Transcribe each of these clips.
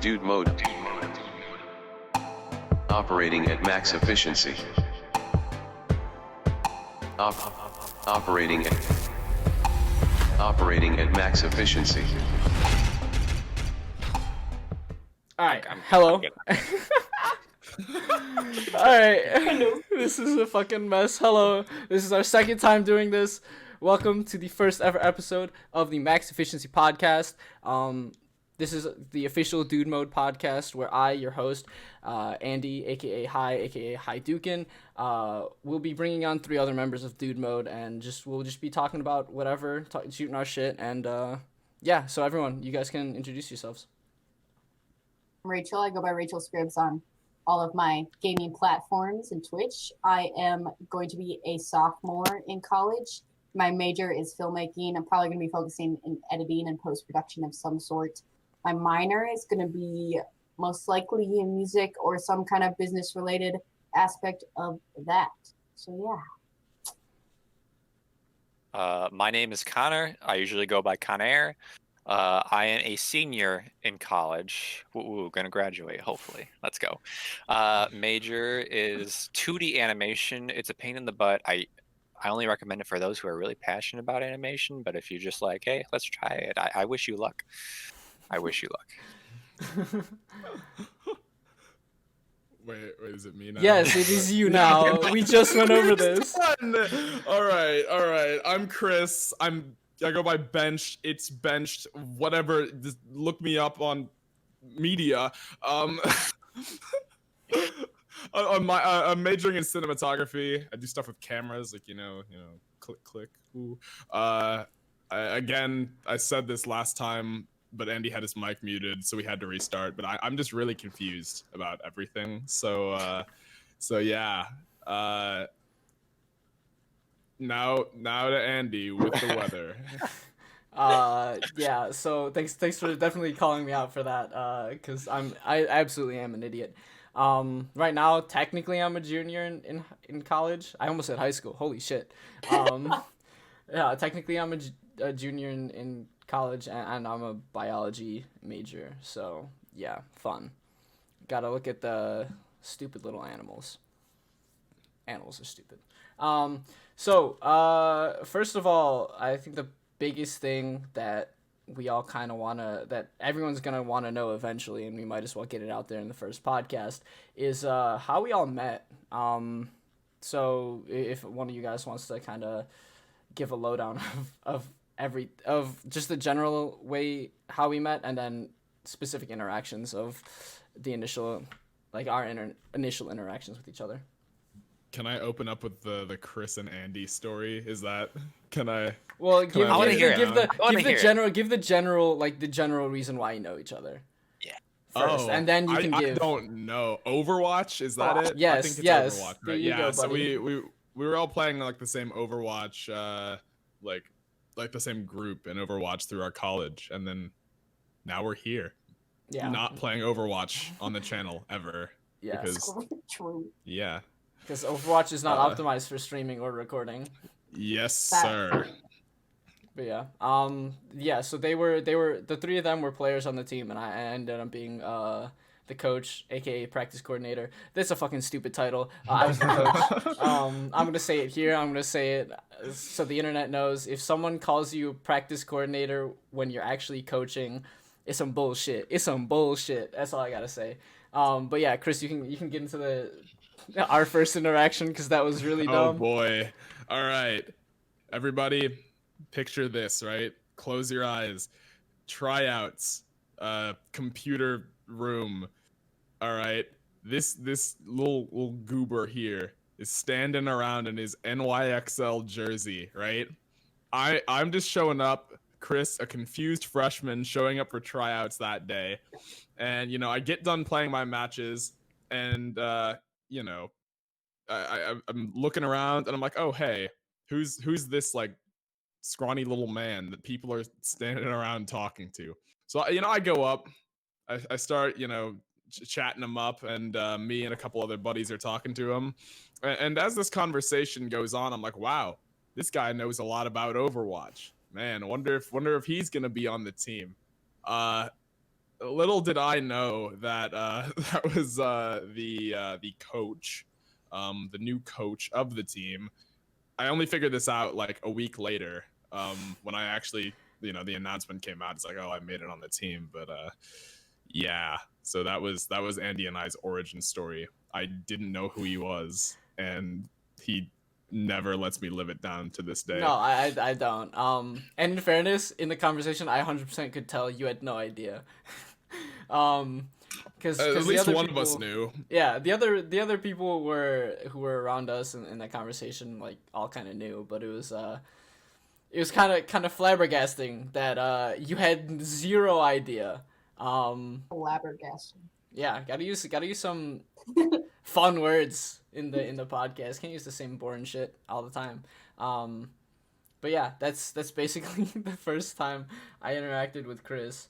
Dude mode. Operating at max efficiency. Operating at max efficiency. All right. Hello. All right. This is a fucking mess. Hello. This is our second time doing this. Welcome to the first ever episode of the Max Efficiency Podcast. This is the official Dude Mode podcast where I, your host, Andy, aka HaiDucN, will be bringing on 3 other members of Dude Mode, and we'll just be talking about whatever, shooting our shit, and yeah. So everyone, you guys can introduce yourselves. I'm Rachel. I go by RachelScribs on all of my gaming platforms and Twitch. I am going to be a sophomore in college. My major is filmmaking. I'm probably going to be focusing in editing and post-production of some sort. My minor is going to be most likely in music or some kind of business-related aspect of that. So, yeah. My name is Connor. I usually go by Conair. I am a senior in college. Gonna graduate, hopefully. Let's go. Major is 2D animation. It's a pain in the butt. I only recommend it for those who are really passionate about animation, but if you're just like, hey, let's try it, I wish you luck. I wish you luck. Wait, is it me now? Yes, it is you now. We just went over this. All right. I'm Chris. I go by Bench. It's Benched. Whatever. Just look me up on media. I'm majoring in cinematography. I do stuff with cameras, like click. Ooh. I said this last time, but Andy had his mic muted, so we had to restart. But I'm just really confused about everything. So yeah. Now to Andy with the weather. Yeah. So thanks for definitely calling me out for that. Cause I absolutely am an idiot. Right now, technically, I'm a junior in college. I almost said high school. Holy shit. Yeah, technically, I'm a junior in college, and I'm a biology major. So yeah, fun. Gotta look at the stupid little animals. Animals are stupid. So first of all, I think the biggest thing that we all kind of that everyone's gonna want to know eventually, and we might as well get it out there in the first podcast, is how we all met. So if one of you guys wants to kind of give a lowdown of just the general way how we met, and then specific interactions of the initial, like our initial interactions with each other. Can I open up with the Chris and Andy story? Is that can I? Well, give the general reason why you know each other. Yeah. First, and then you can give. I don't know. Overwatch, is that it? Yes. I think it's Overwatch, right? There you go, buddy. So we were all playing like the same Overwatch, like the same group in Overwatch through our college, and then now we're here. Yeah. Not playing Overwatch on the channel ever. Yeah. Because, yeah. Because Overwatch is not optimized for streaming or recording. Yes, sir. But yeah. So they were the 3 of them were players on the team, and I ended up being the coach, aka practice coordinator. That's a fucking stupid title. I was the coach. I'm gonna say it here. I'm gonna say it so the internet knows. If someone calls you practice coordinator when you're actually coaching, it's some bullshit. It's some bullshit. That's all I gotta say. But yeah, Chris, you can get into our first interaction, because that was really dumb. Oh boy. All right, everybody, picture this, right? Close your eyes. Tryouts, computer room. All right, this little goober here is standing around in his NYXL jersey, right? I'm just showing up, Chris, a confused freshman showing up for tryouts that day, and I get done playing my matches, and I'm looking around, and I'm like, oh hey, who's this like scrawny little man that people are standing around talking to? So I go up, I start chatting him up, and me and a couple other buddies are talking to him, and as this conversation goes on, I'm like, wow, this guy knows a lot about Overwatch. Man, I wonder if he's gonna be on the team. little did I know that that was the coach, the new coach of the team. I only figured this out like a week later, when I actually, the announcement came out. It's like, oh, I made it on the team. But yeah, so that was Andy and I's origin story. I didn't know who he was, and he never lets me live it down to this day. No, I don't. And in fairness, in the conversation, I 100% could tell you had no idea. Because at least one of us knew. Yeah, the other people who were around us in that conversation, like, all kind of knew, but it was kind of flabbergasting that you had zero idea. Flabbergasting. Yeah, gotta use some fun words in the podcast. Can't use the same boring shit all the time. But yeah, that's basically the first time I interacted with Chris.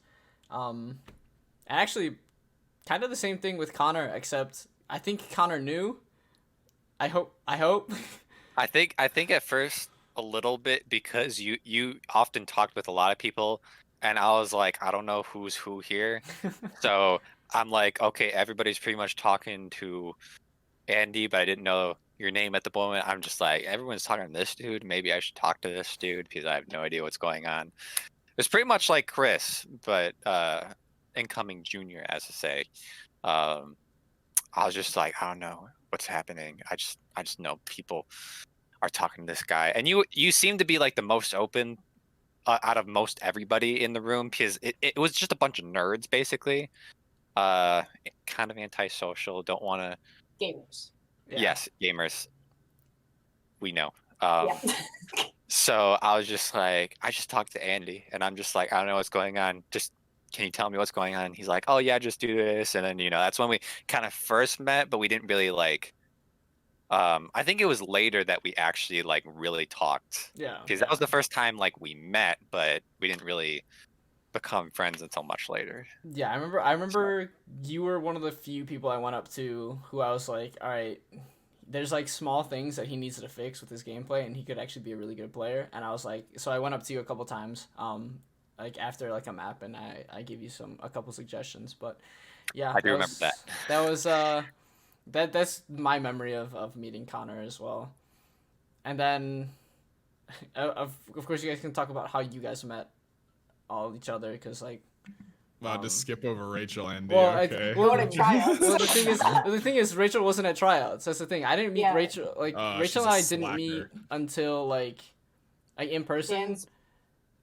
And actually, kind of the same thing with Connor, except I think Connor knew. I hope. I think at first a little bit, because you often talked with a lot of people, and I was like, I don't know who's who here. So I'm like, okay, everybody's pretty much talking to Andy, but I didn't know your name at the moment. I'm just like, everyone's talking to this dude. Maybe I should talk to this dude because I have no idea what's going on. It's pretty much like Chris, but incoming junior, as to say. I was just like, I don't know what's happening. I just know people are talking to this guy, and you seem to be like the most open out of most everybody in the room, because it was just a bunch of nerds basically. Kind of antisocial. Don't want to. Gamers. Yeah. Yes, gamers. We know. Yeah. So I was just like, I just talked to Andy, and I'm just like, I don't know what's going on. Just, can you tell me what's going on? He's like, oh yeah, just do this. And then, that's when we kind of first met, but we didn't really like, I think it was later that we actually like really talked. Yeah. Because that was the first time like we met, but we didn't really become friends until much later. Yeah, I remember you were one of the few people I went up to who I was like, all right, there's like small things that he needs to fix with his gameplay, and he could actually be a really good player. And I was like, so I went up to you a couple times, like after like a map, and I gave you a couple suggestions. But yeah, I do remember that. That was that's my memory of meeting Connor as well. And then of course you guys can talk about how you guys met all each other, because like, Wow, just skip over Rachel, Andy. well, okay. What a tryouts. well, the thing is, Rachel wasn't at tryouts. That's the thing. I didn't meet Yeah. Rachel. Like, Rachel and I didn't meet until like in person. Dan's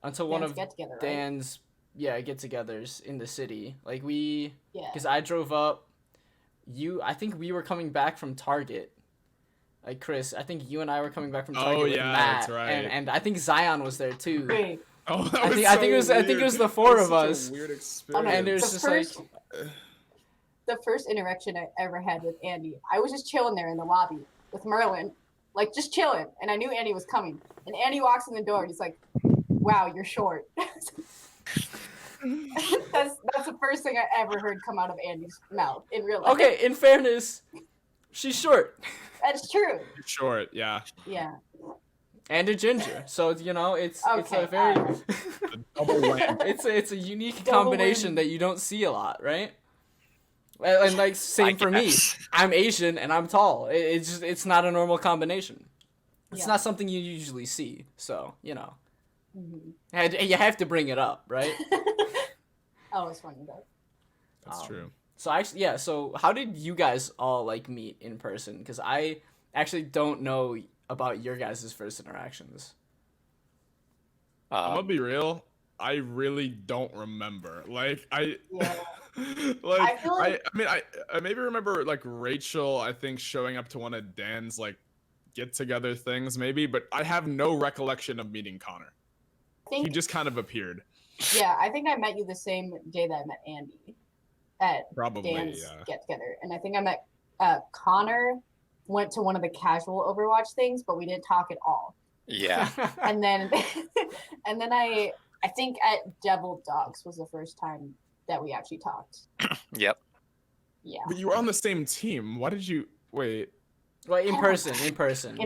Until one Dan's of get-together, right? Dan's get-togethers in the city. Like Yeah. because I drove up. I think we were coming back from Target. Like Chris, I think you and I were coming back from Target with yeah, Matt, that's right. and I think Zion was there too. Wait. Oh, that I was think- so I think it was- I think it weird. was the four That of was us. such a weird Oh, no, experience. And it was the just first, like, the first interaction I ever had with Andy, I was just chilling there in the lobby with Merlin, like just chilling, and I knew Andy was coming. And Andy walks in the door, and he's like, "Wow, you're short." that's the first thing I ever heard come out of Andy's mouth in real life. okay, in fairness, she's short That's true. Short, yeah. Yeah. and a ginger, so it's a Okay, very Double whammy. it's a unique Double combination whammy. that you don't see a lot, right? And like same for me. guess. I'm Asian and I'm tall. It's not a normal combination. It's Yeah. not something you usually see. So Mhm. you have to bring it up, right? Oh, it's funny though. That's true. So actually, yeah. So how did you guys all like meet in person? Because I actually don't know about your guys' first interactions. I'm gonna be real. I really don't remember. Like I, Yeah. like I feel like- I mean, I maybe remember like Rachel. I think showing up to one of Dan's like get-together things, maybe. But I have no recollection of meeting Connor. I think, He just kind of appeared. yeah, I think I met you the same day that I met Andy at Probably, Dan's yeah. get together, and I think I met Connor. Went to one of the casual Overwatch things, but we didn't talk at all. Yeah. And then, and then I think at Devil Dogs was the first time that we actually talked. Yep. Yeah, But you were on the same team. Why did you wait? Well, in person. in person.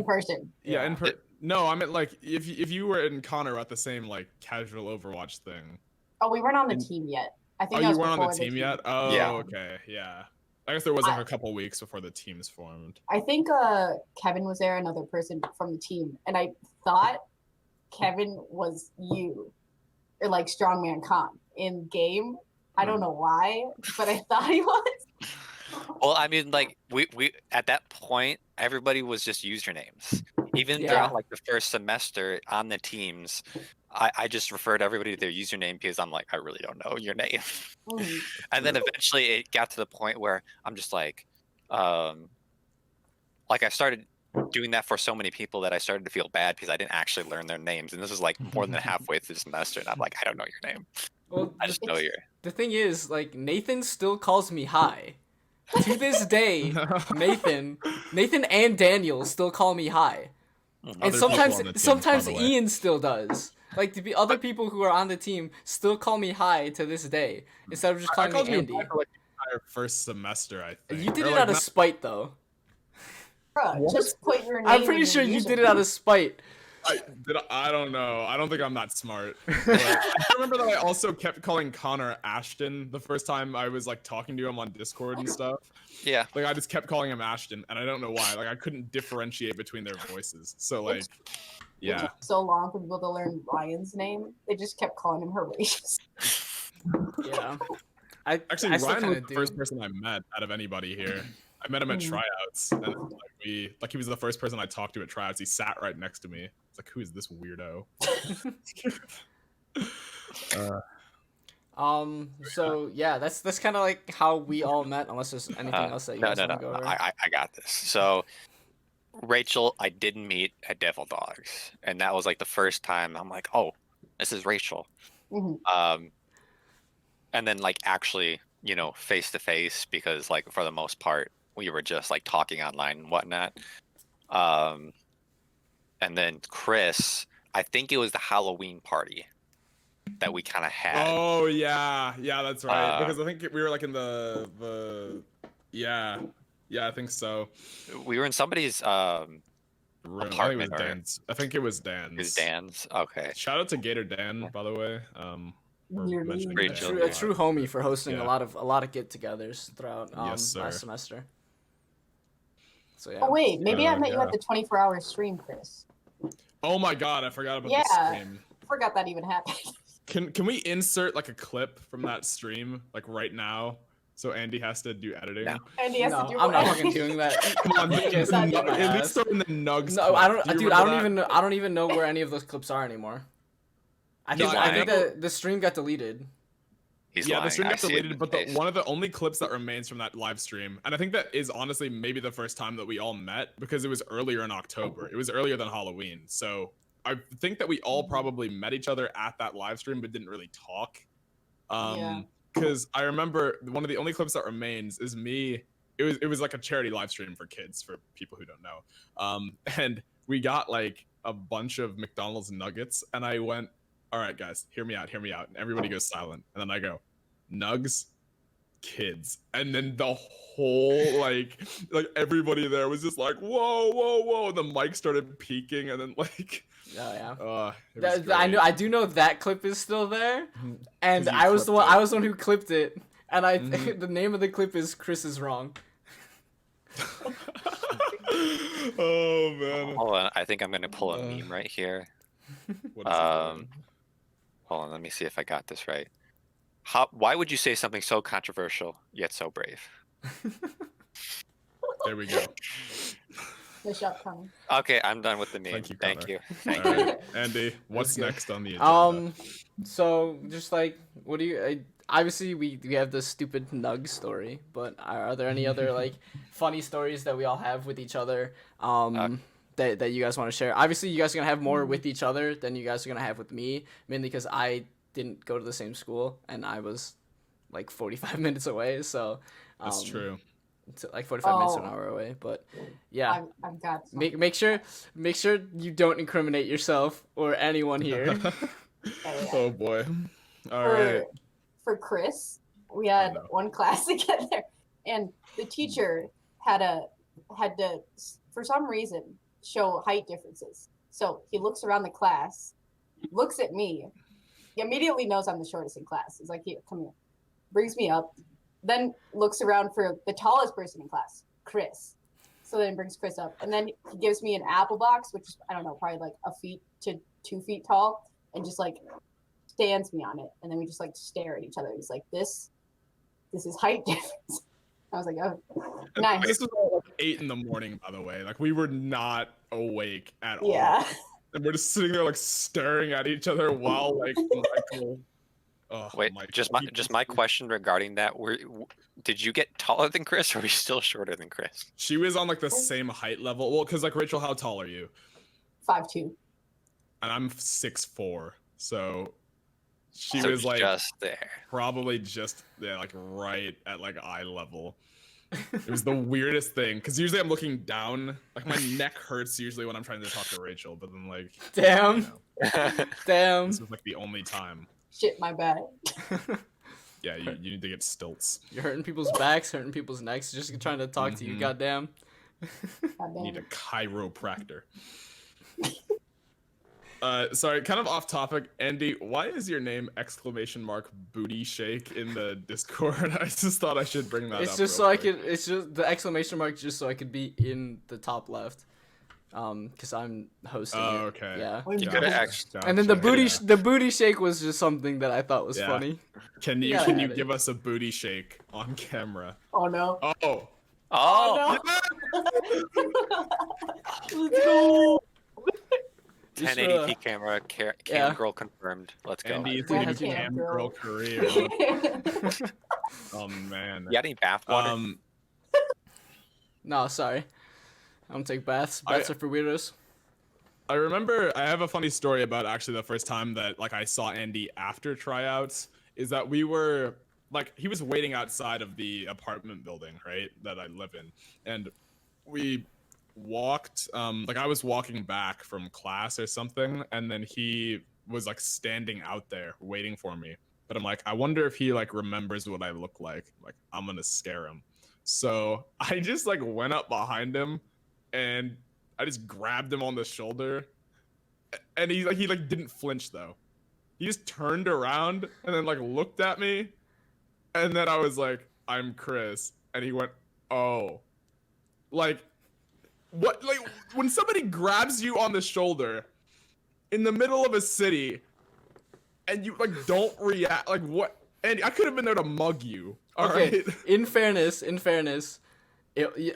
Yeah, no, I meant like if you were and Connor were at the same like casual Overwatch thing. Oh, we weren't on the team yet. I think Oh, that you was weren't on before the team yet? Oh, Yeah. okay, yeah. I guess there was like a couple weeks before the teams formed. I think Kevin was there, another person from the team, and I thought Kevin was you, or like Strongman Khan in game. I don't know why, but I thought he was. Well, I mean, like we at that point, everybody was just usernames. Even Yeah. throughout like the first semester on the teams, I just referred everybody to their username because I'm like, I really don't know your name. Mm. And then eventually it got to the point where I'm just like I started doing that for so many people that I started to feel bad because I didn't actually learn their names. And this is like more than halfway through the semester, and I'm like, I don't know your name. Well, I just know your. the thing is, like, Nathan still calls me Hi. To this day, Nathan and Daniel still call me Hi. And Other people on the team, sometimes by the way. Ian still does. Like, the other people who are on the team still call me Hi to this day, instead of just I calling called me you Andy. Hi for like the entire first semester, I think. You did Or, it like, out of not- spite, though. Bruh, just put your name. I'm pretty in sure your you did username. it out of spite. I don't know. I don't think I'm that smart. But I remember that I also kept calling Connor Ashton the first time I was like talking to him on Discord and stuff. Yeah. Like I just kept calling him Ashton, and I don't know why. Like I couldn't differentiate between their voices. So like, It yeah. took so long for people to learn Ryan's name. They just kept calling him Horatius. Yeah. Actually, I still Ryan was kinda the first person I met out of anybody here. I met him at tryouts, and he was the first person I talked to at tryouts. He sat right next to me. It's like, who is this weirdo? So yeah, that's kind of like how we all met. Unless there's anything else that you guys want to go over. I got this. So Rachel, I didn't meet at Devil Dogs, and that was like the first time I'm like, oh, this is Rachel. Mhm. And then like actually, face to face, because like for the most part we were just like talking online and whatnot. And then Chris, I think it was the Halloween party that we kind of had. Oh yeah, that's right. Because I think we were like in the yeah, I think so. We were in somebody's Room. apartment. I think it was Dan's. It was Dan's. Okay. Shout out to Gator Dan, by the way. We're You're mentioning being- Dan Rachel, a A lot. true homie for hosting Yeah. a lot of get-togethers throughout Yes, sir. last semester. So yeah. Oh wait, maybe I met you yeah. at the 24-hour stream, Chris. Oh my god, I forgot about Yeah. the stream. Forgot that even happened. Can we insert like a clip from that stream like right now? So Andy has to do editing. No. And he has No, to do I'm not what- fucking doing that. Come on, Just at get my ass. least throw in the Nugs. No, clip. I don't, Do you dude. I remember that? don't even know where any of those clips are anymore. I No, think I I think never- the stream got deleted. He's Yeah, lying. the stream I got see it deleted, in but his face. one of the only clips that remains from that live stream, and I think that is honestly maybe the first time that we all met because it was earlier in October. It was earlier than Halloween, so I think that we all probably met each other at that live stream but didn't really talk. Yeah. Because I remember one of the only clips that remains is me. It was like a charity live stream for kids, for people who don't know. And we got like a bunch of McDonald's nuggets, and I went, "All right, guys, hear me out." And everybody goes silent, and then I go, "Nugs, kids," and then the whole like everybody there was just like, "Whoa!" And the mic started peaking, and then like, Oh yeah. it was I do know that clip is still there, and 'Cause you I was the clipped one. it. I was the one who clipped it, and I Mhm. the name of the clip is "Chris is wrong." Oh man. Hold on, I think I'm gonna pull a meme right here. What is it? Hold on, let me see if I got this right. Why would you say something so controversial yet so brave? There we go. The shotgun. Okay, I'm done with the meme. Thank you, Thank Connor. you. All Thank you. right, Andy, what's good. next on the agenda? So just like, what do you? Obviously, we have the stupid Nug story, but are there any other like funny stories that we all have with each other? That you guys want to share? Obviously, you guys are gonna have more with each other than you guys are gonna have with me, mainly because I didn't go to the same school and I was like 45 minutes away. So That's true. It's like 45 minutes to an Oh. hour away. But yeah, I've got some. make sure you don't incriminate yourself or anyone here. Oh boy. All for, right. for Chris, we had no. one class together, and the teacher had to, for some reason, show height differences. So he looks around the class, looks at me. He immediately knows I'm the shortest in class. He's like, "Here, come here." brings me up, then looks around for the tallest person in class, Chris. So then brings Chris up, and then he gives me an apple box, which is, I don't know, probably like 1 feet to 2 feet tall, and just like stands me on it, and then we just like stare at each other. He's like, this is height difference. I was like, oh, nice. This was like 8 in the morning, by the way. Like, we were not awake at all. Yeah. And we're just sitting there like staring at each other while like Michael. Wait, just my question regarding that: did you get taller than Chris, or were you still shorter than Chris? She was on like the same height level. Well, because like Rachel, how tall are you? 5'2". And I'm 6'4", so she So was like just there. probably just like right at like eye level. It was the weirdest thing because usually I'm looking down. Like my neck hurts usually when I'm trying to talk to Rachel, but then like Damn. you know, Damn. this was like the only time. Shit, my bad. Yeah, you need to get stilts. You're hurting people's backs, hurting people's necks, just trying to talk to you. Goddamn. You need a chiropractor. Sorry, kind of off topic. Andy, why is your name !booty shake in the Discord? I just thought I should bring that up. It's just so I could. It's just the exclamation mark, just so I could be in the top left. Because I'm hosting. Oh, it. okay. Yeah. You could have actually. And then the booty shake was just something that I thought was funny. Can you gotta can you add it. give us a booty shake on camera? Oh no. Oh. Oh, Let's go. 1080p camera, cam girl confirmed. Let's go. Andy's Yeah, new cam cam girl. girl career. Oh man. You got any bath water? No, sorry. I don't take baths. Baths are for weirdos. I remember I have a funny story about actually the first time that like I saw Andy after tryouts is that we were like he was waiting outside of the apartment building, right, that I live in. And we walked like I was walking back from class or something, and then he was like standing out there waiting for me. But I'm like, I wonder if he like remembers what I look like. Like, I'm gonna scare him. So I just like went up behind him and I just grabbed him on the shoulder, and he didn't flinch though. He just turned around and then like looked at me, and then I was like, "I'm Chris," and he went, "Oh," like what? Like when somebody grabs you on the shoulder in the middle of a city, and you like don't react, like what? And I could have been there to mug you. All right. In fairness,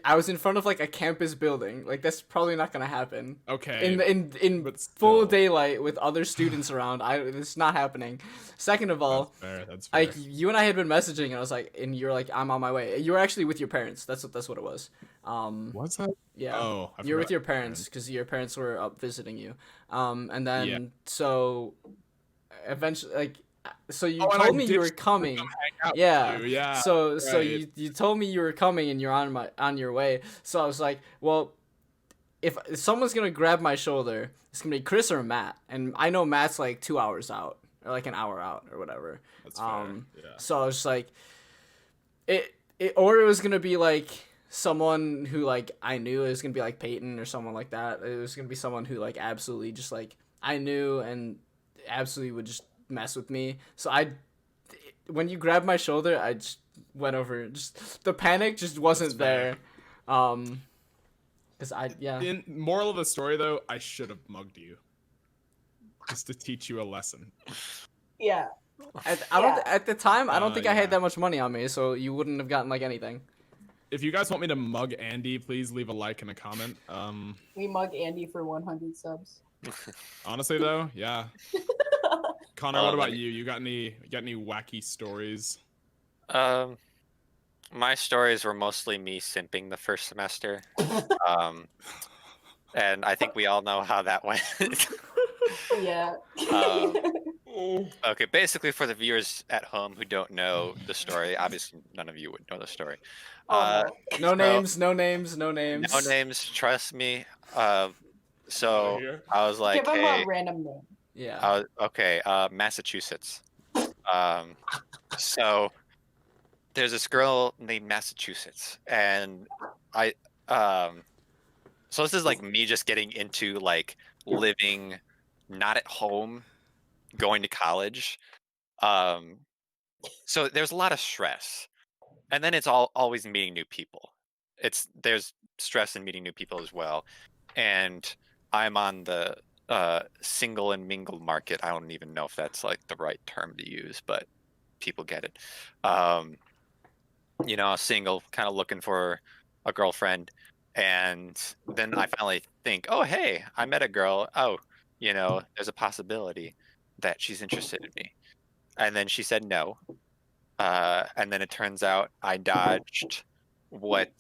I was in front of like a campus building. Like that's probably not gonna happen. Okay. In but full still. daylight with other students around, it's not happening. Second of all, That's fair. like you and I had been messaging, and I was like, and you're like, I'm on my way. You were actually with your parents. That's what it was. What's that? Yeah. Oh, I you're with forgot. your parents because your parents were up visiting you. And then Yeah. so eventually, like, so you Oh, and I told me you did were coming. hang out with Yeah. you, yeah. So right. you told me you were coming and you're on your way. So I was like, well, if someone's gonna grab my shoulder, it's gonna be Chris or Matt. And I know Matt's like 2 hours out or like an hour out or whatever. That's fair. Yeah. So I was just like, it was gonna be like someone who like I knew. It was gonna be like Peyton or someone like that. It was gonna be someone who like absolutely just like I knew and absolutely would just mess with me. So when you grabbed my shoulder, I just went over. Just the panic just wasn't there. Cause In moral of the story though, I should have mugged you. Just to teach you a lesson. Yeah. At the time, I don't think I yeah. had that much money on me, so you wouldn't have gotten like anything. If you guys want me to mug Andy, please leave a like and a comment. We mug Andy for 100 subs. Honestly though, yeah. Connor, what let about me- you? You got any wacky stories? My stories were mostly me simping the first semester. And I think we all know how that went. Yeah. Okay, basically for the viewers at home who don't know the story, obviously none of you would know the story. Oh, No So- names, no names, no names. No names, trust me. So Here. I was like, give him hey, a random name. Yeah. okay, Massachusetts. So there's this girl named Massachusetts, and so this is like me just getting into like living not at home, going to college. So there's a lot of stress, and then it's always meeting new people. There's stress in meeting new people as well, and I'm on the single and mingle market. I don't even know if that's like the right term to use, but people get it. Single, kind of looking for a girlfriend, and then I finally think, oh hey, I met a girl. Oh, there's a possibility that she's interested in me, and then she said no. And then it turns out I dodged what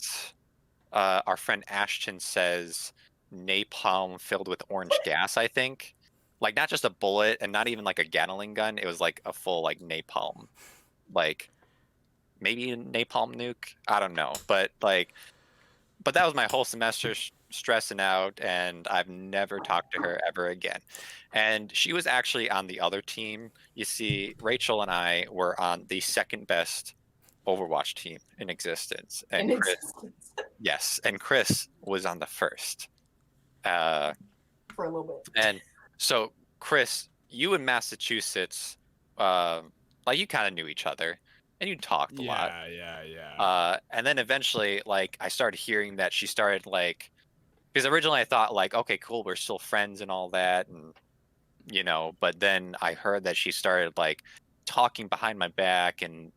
our friend Ashton says, napalm filled with orange gas, I think. Like, not just a bullet and not even like a Gatling gun. It was like a full like napalm. Like, maybe a napalm nuke. I don't know. But that was my whole semester stressing out, and I've never talked to her ever again. And she was actually on the other team. You see, Rachel and I were on the second best Overwatch team in existence. And yes, and Chris was on the first. For a little bit. And so, Chris, you in Massachusetts, like you kind of knew each other. And you talked a lot. Yeah. And then eventually, like, I started hearing that she started, like, because originally I thought, like, okay, cool, we're still friends and all that, and but then I heard that she started like talking behind my back and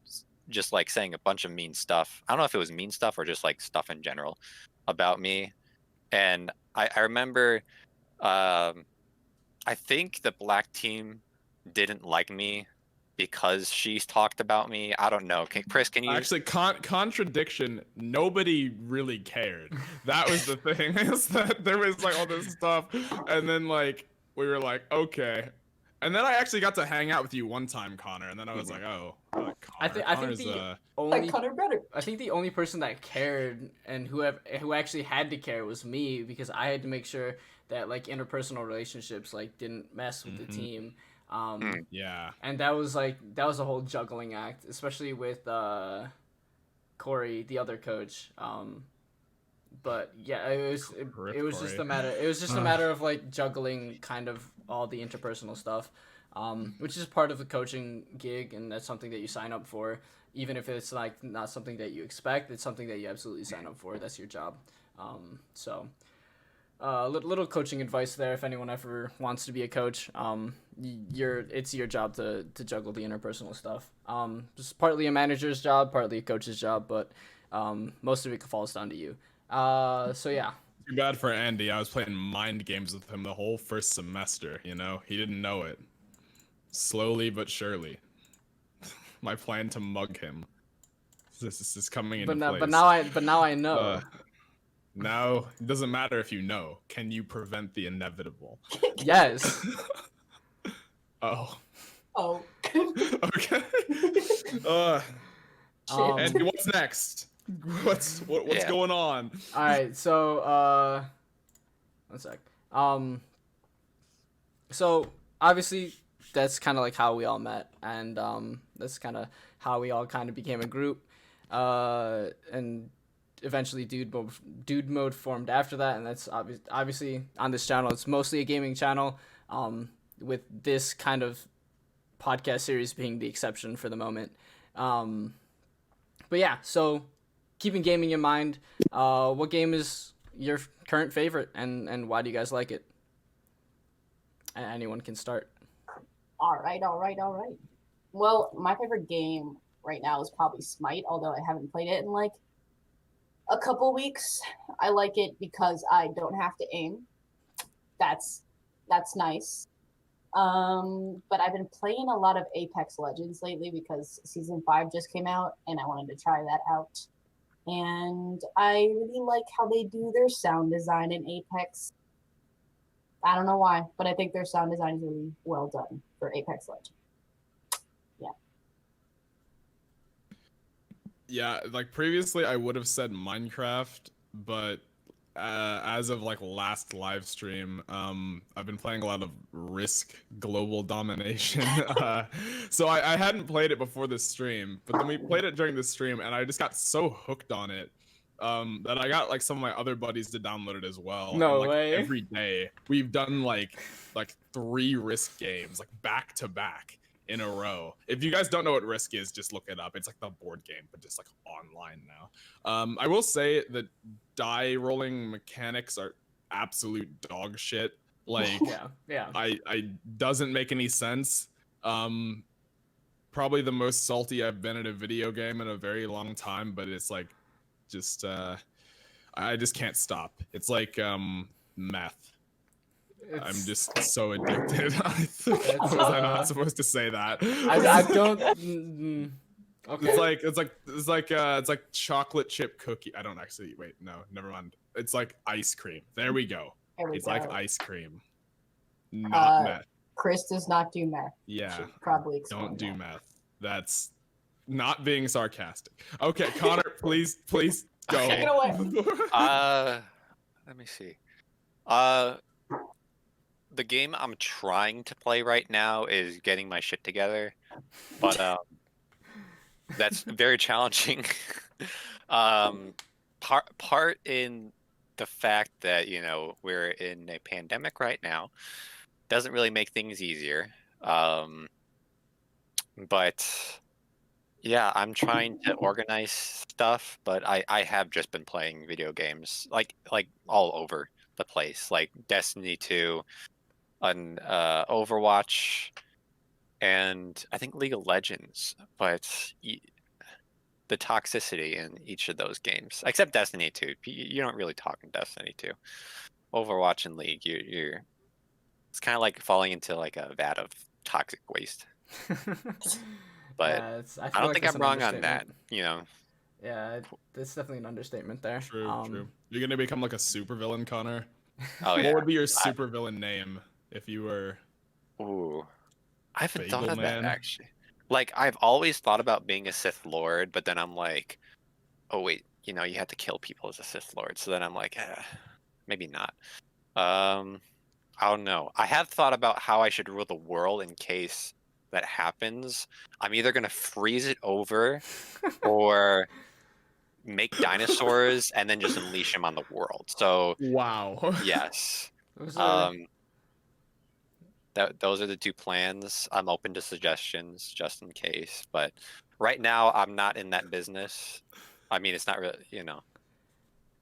just like saying a bunch of mean stuff. I don't know if it was mean stuff or just like stuff in general about me. And I remember, I think the black team didn't like me because she's talked about me. I don't know. Chris, can you actually contradiction? Nobody really cared. That was the thing. Is that there was like all this stuff, and then like we were like, okay, and then I actually got to hang out with you one time, Connor, and then I was like, oh, Connor. I think the only I think the only person that cared and who actually had to care was me, because I had to make sure that like interpersonal relationships like didn't mess with the team. Yeah, and that was a whole juggling act, especially with Corey, the other coach. But yeah, it was just a matter of like juggling kind of all the interpersonal stuff, which is part of the coaching gig, and that's something that you sign up for, even if it's like not something that you expect. It's something that you absolutely sign up for. That's your job. Little coaching advice there if anyone ever wants to be a coach. It's your job to juggle the interpersonal stuff. It's partly a manager's job, partly a coach's job, but most of it falls down to you. So yeah. Too bad for Andy. I was playing mind games with him the whole first semester. He didn't know it. Slowly but surely, my plan to mug him. This is coming into place. But now I know. Now, it doesn't matter if you know. Can you prevent the inevitable? Yes. Oh. Okay. And what's next? What's going on? All right, so one sec. So obviously that's kind of like how we all met, and that's kind of how we all kind of became a group, and eventually dude mode formed after that, and that's obviously on this channel. It's mostly a gaming channel, with this kind of podcast series being the exception for the moment. But yeah, so keeping gaming in mind, what game is your current favorite, and why do you guys like it? Anyone can start. All right. Well, my favorite game right now is probably Smite, although I haven't played it in like a couple weeks. I like it because I don't have to aim. That's nice. But I've been playing a lot of Apex Legends lately because Season 5 just came out, and I wanted to try that out. And I really like how they do their sound design in Apex. I don't know why, but I think their sound design is really well done for Apex Legends. Yeah, like previously I would have said Minecraft, but as of like last live stream, I've been playing a lot of Risk Global Domination. So I hadn't played it before this stream, but then we played it during the stream, and I just got so hooked on it that I got like some of my other buddies to download it as well. No and, like, way. Every day we've done like 3 Risk games like back to back. in a row. If you guys don't know what Risk is, just look it up. It's like the board game, but just like online now. I will say that die rolling mechanics are absolute dog shit. Like, yeah. I doesn't make any sense. Probably the most salty I've been at a video game in a very long time, but it's like, just I just can't stop. It's like meth. I'm just so addicted. Was I not supposed to say that? I don't. Okay. It's like chocolate chip cookie. I don't actually. Wait, no, never mind. It's like ice cream. There we go. It's like ice cream, not meth. Chris does not do meth. Yeah, Should probably don't do that. meth. That's not being sarcastic. Okay, Connor, please go. Okay. Take it away. Let me see. The game I'm trying to play right now is getting my shit together, but that's very challenging. Part in the fact that we're in a pandemic right now doesn't really make things easier. But yeah, I'm trying to organize stuff, but I have just been playing video games like all over the place, like Destiny 2, and Overwatch, and I think League of Legends. But the toxicity in each of those games, except Destiny 2, you don't really talk in Destiny 2. Overwatch and League, you're it's kind of like falling into like a vat of toxic waste. But I don't think I'm wrong on that. Yeah, it's definitely an understatement there. True. You're gonna become like a supervillain, Connor. Oh yeah. What would be your supervillain name if you were? Ooh, I haven't thought Bagel of that Man? actually. Like I've always thought about being a Sith Lord, but then I'm like, oh wait, you have to kill people as a Sith Lord. So then I'm like, maybe not. I don't know. I have thought about how I should rule the world in case that happens. I'm either gonna freeze it over or make dinosaurs and then just unleash them on the world. So Wow. yes. Those are- Those are the two plans. I'm open to suggestions just in case, but right now I'm not in that business. I mean, it's not really,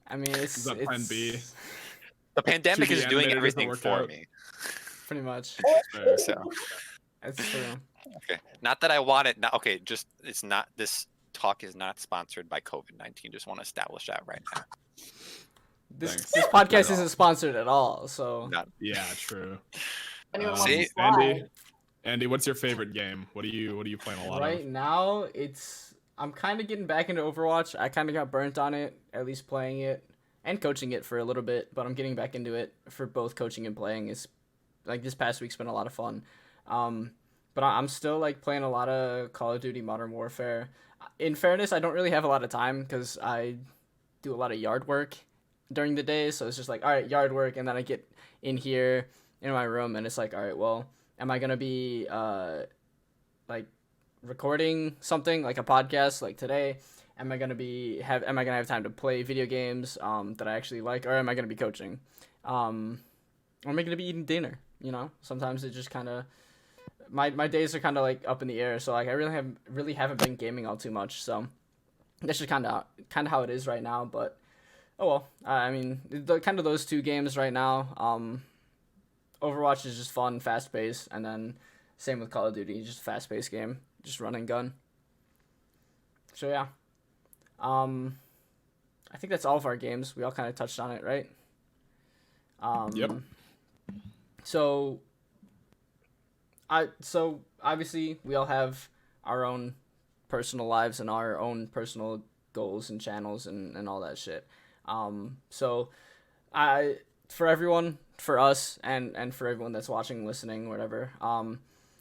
I mean, Is that plan B? The pandemic 2D is doing animated doesn't everything work for out. me. pretty much. So That's true. okay, not that I want it. Not okay. Just it's not. This talk is not sponsored by COVID-19. Just want to establish that right now. This podcast isn't sponsored at all, so. Not Yeah, true. Anyone See, wants to slide? Andy, what's your favorite game? What are you playing a lot Right of? now, I'm kind of getting back into Overwatch. I kind of got burnt on it, at least playing it and coaching it for a little bit, but I'm getting back into it for both coaching and playing. It's like this past week's been a lot of fun. But I'm still like playing a lot of Call of Duty Modern Warfare. In fairness, I don't really have a lot of time because I do a lot of yard work during the day, so it's just like, all right, yard work, and then I get in here in my room and it's like, all right, well, am I gonna be like recording something like a podcast like today? Am I gonna have time to play video games that I actually like, or am I gonna be coaching? Or am I gonna be eating dinner? Sometimes it just kind of my days are kind of like up in the air. So like I really haven't been gaming all too much. So that's just kind of how it is right now. But oh well. I mean, kind of those two games right now. Overwatch is just fun, fast paced, and then same with Call of Duty, just a fast paced game, just run and gun. So yeah. I think that's all of our games. We all kind of touched on it, right? Yep. So obviously we all have our own personal lives and our own personal goals and channels and all that shit. So for everyone, for us, and for everyone that's watching, listening, whatever,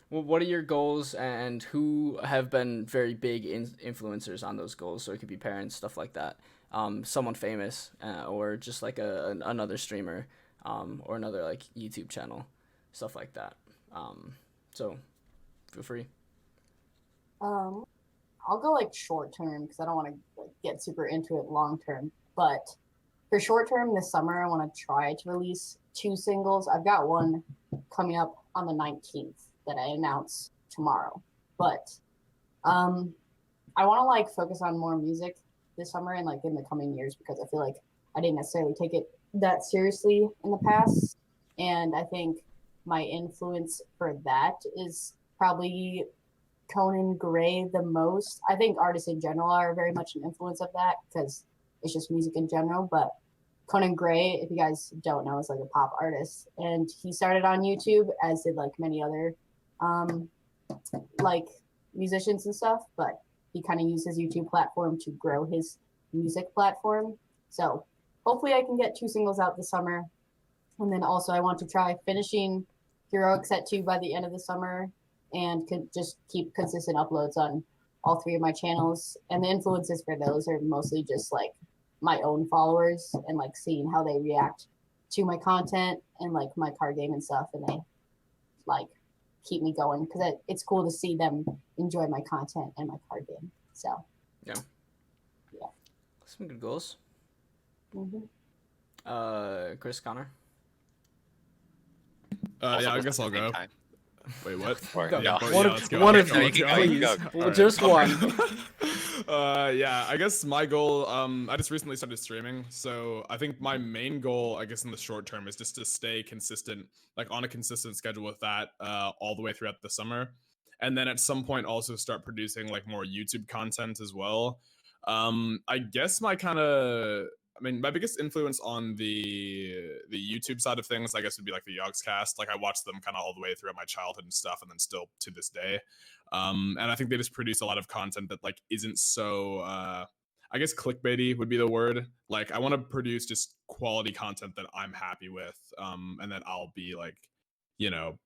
what are your goals and who have been very big influencers on those goals? So it could be parents, stuff like that. Someone famous, or just like another streamer, or another like YouTube channel, stuff like that. So feel free. I'll go like short term because I don't want to get super into it long term. But for short term, this summer I want to try to release 2 singles. I've got one coming up on the 19th that I announced tomorrow. But I want to like focus on more music this summer and like in the coming years, because I feel like I didn't necessarily take it that seriously in the past. And I think my influence for that is probably Conan Gray the most. I think artists in general are very much an influence of that because it's just music in general. But Conan Gray, if you guys don't know, is like a pop artist, and he started on YouTube, as did like many other like musicians and stuff. But he kind of used his YouTube platform to grow his music platform. So hopefully I can get 2 singles out this summer. And then also I want to try finishing Heroic Set 2 by the end of the summer, and just keep consistent uploads on all 3 of my channels. And the influences for those are mostly just like my own followers and like seeing how they react to my content and like my card game and stuff. And they like keep me going because it's cool to see them enjoy my content and my card game. So Yeah. Some good goals. mhm. Chris, Connor. Yeah, I guess I'll go. Time. Wait, what? Or, Go. no. But One yeah, of- let's go. one of Let's go, you, let's go. please. All Well, right. just one. Yeah, I guess my goal, I just recently started streaming, so I think my main goal, I guess in the short term, is just to stay consistent, like on a consistent schedule with that, all the way throughout the summer. And then at some point also start producing like more YouTube content as well. I guess my biggest influence on the YouTube side of things, I guess, would be like the Yogscast. Like I watched them kind of all the way throughout my childhood and stuff, and then still to this day. And I think they just produce a lot of content that like isn't so I guess clickbaity would be the word. Like I want to produce just quality content that I'm happy with, and that I'll be like, you know,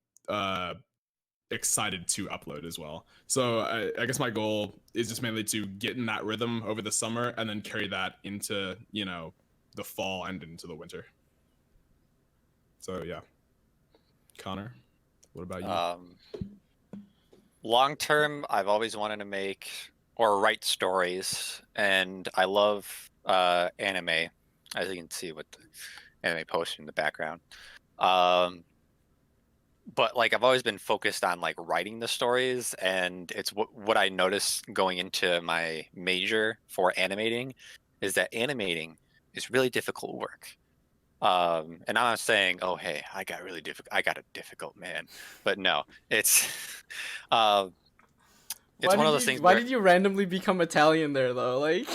excited to upload as well. So I guess my goal is just mainly to get in that rhythm over the summer and then carry that into, you know, the fall and into the winter. So yeah. Connor, what about you? Long term, I've always wanted to make or write stories, and I love anime, as you can see with the anime poster in the background. But like I've always been focused on like writing the stories, and it's what I noticed going into my major for animating is that animating is really difficult work. And I'm not saying, oh hey, I got a difficult man, but no, it's it's one of those things. Why did you randomly become Italian there though? Like,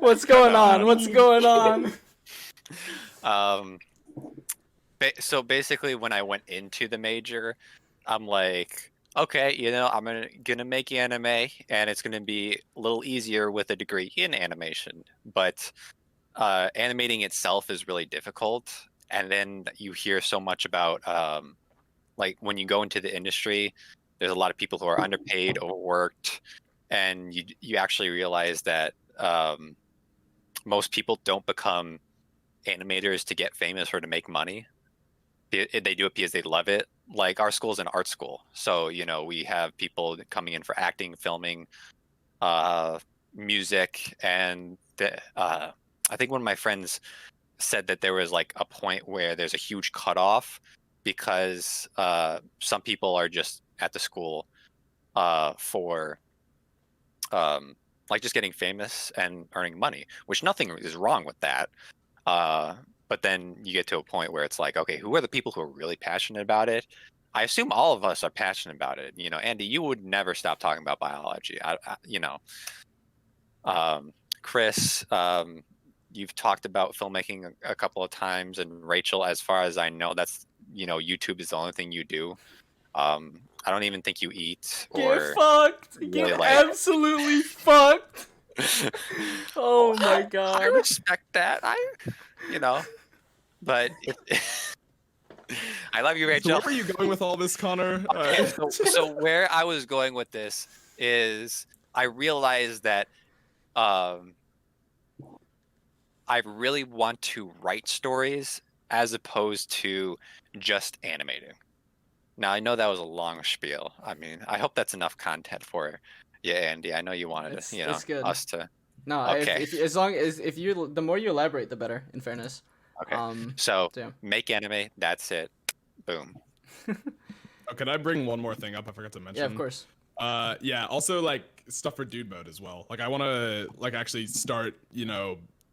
what's going on? What's going on? So basically, when I went into the major, I'm like, okay, you know, I'm gonna make anime, and it's gonna be a little easier with a degree in animation. But animating itself is really difficult, and then you hear so much about like when you go into the industry, there's a lot of people who are underpaid, overworked, and you actually realize that most people don't become animators to get famous or to make money. They do it because they love it. Like our school's an art school, so you know we have people coming in for acting, filming, music, and I think one of my friends said that there was like a point where there's a huge cutoff because some people are just at the school for like just getting famous and earning money, which nothing is wrong with that. But then you get to a point where it's like, okay, who are the people who are really passionate about it? I assume all of us are passionate about it. You know, Andy, you would never stop talking about biology. You know, Chris, you've talked about filmmaking a couple of times, and Rachel, as far as I know, that's, you know, YouTube is the only thing you do. I don't even think you eat or Get fucked. really Get like- absolutely fucked. Oh my I god. respect that. You know, but I love you, So Rachel. where were you going with all this, Connor? Okay, so where I was going with this is I realized that I really want to write stories as opposed to just animating. Now, I know that was a long spiel. I mean, I hope that's enough content for you, Andy. I know you wanted It's- to, you know, it's good. us to. No, Okay. if as long as if you the more you elaborate, the better. In fairness. Okay. So So yeah. make anime. That's it. Boom. Oh, could I bring one more thing up? I forgot to mention. Yeah, of course. Yeah. Also, like stuff for dude mode as well. Like I want to like actually start,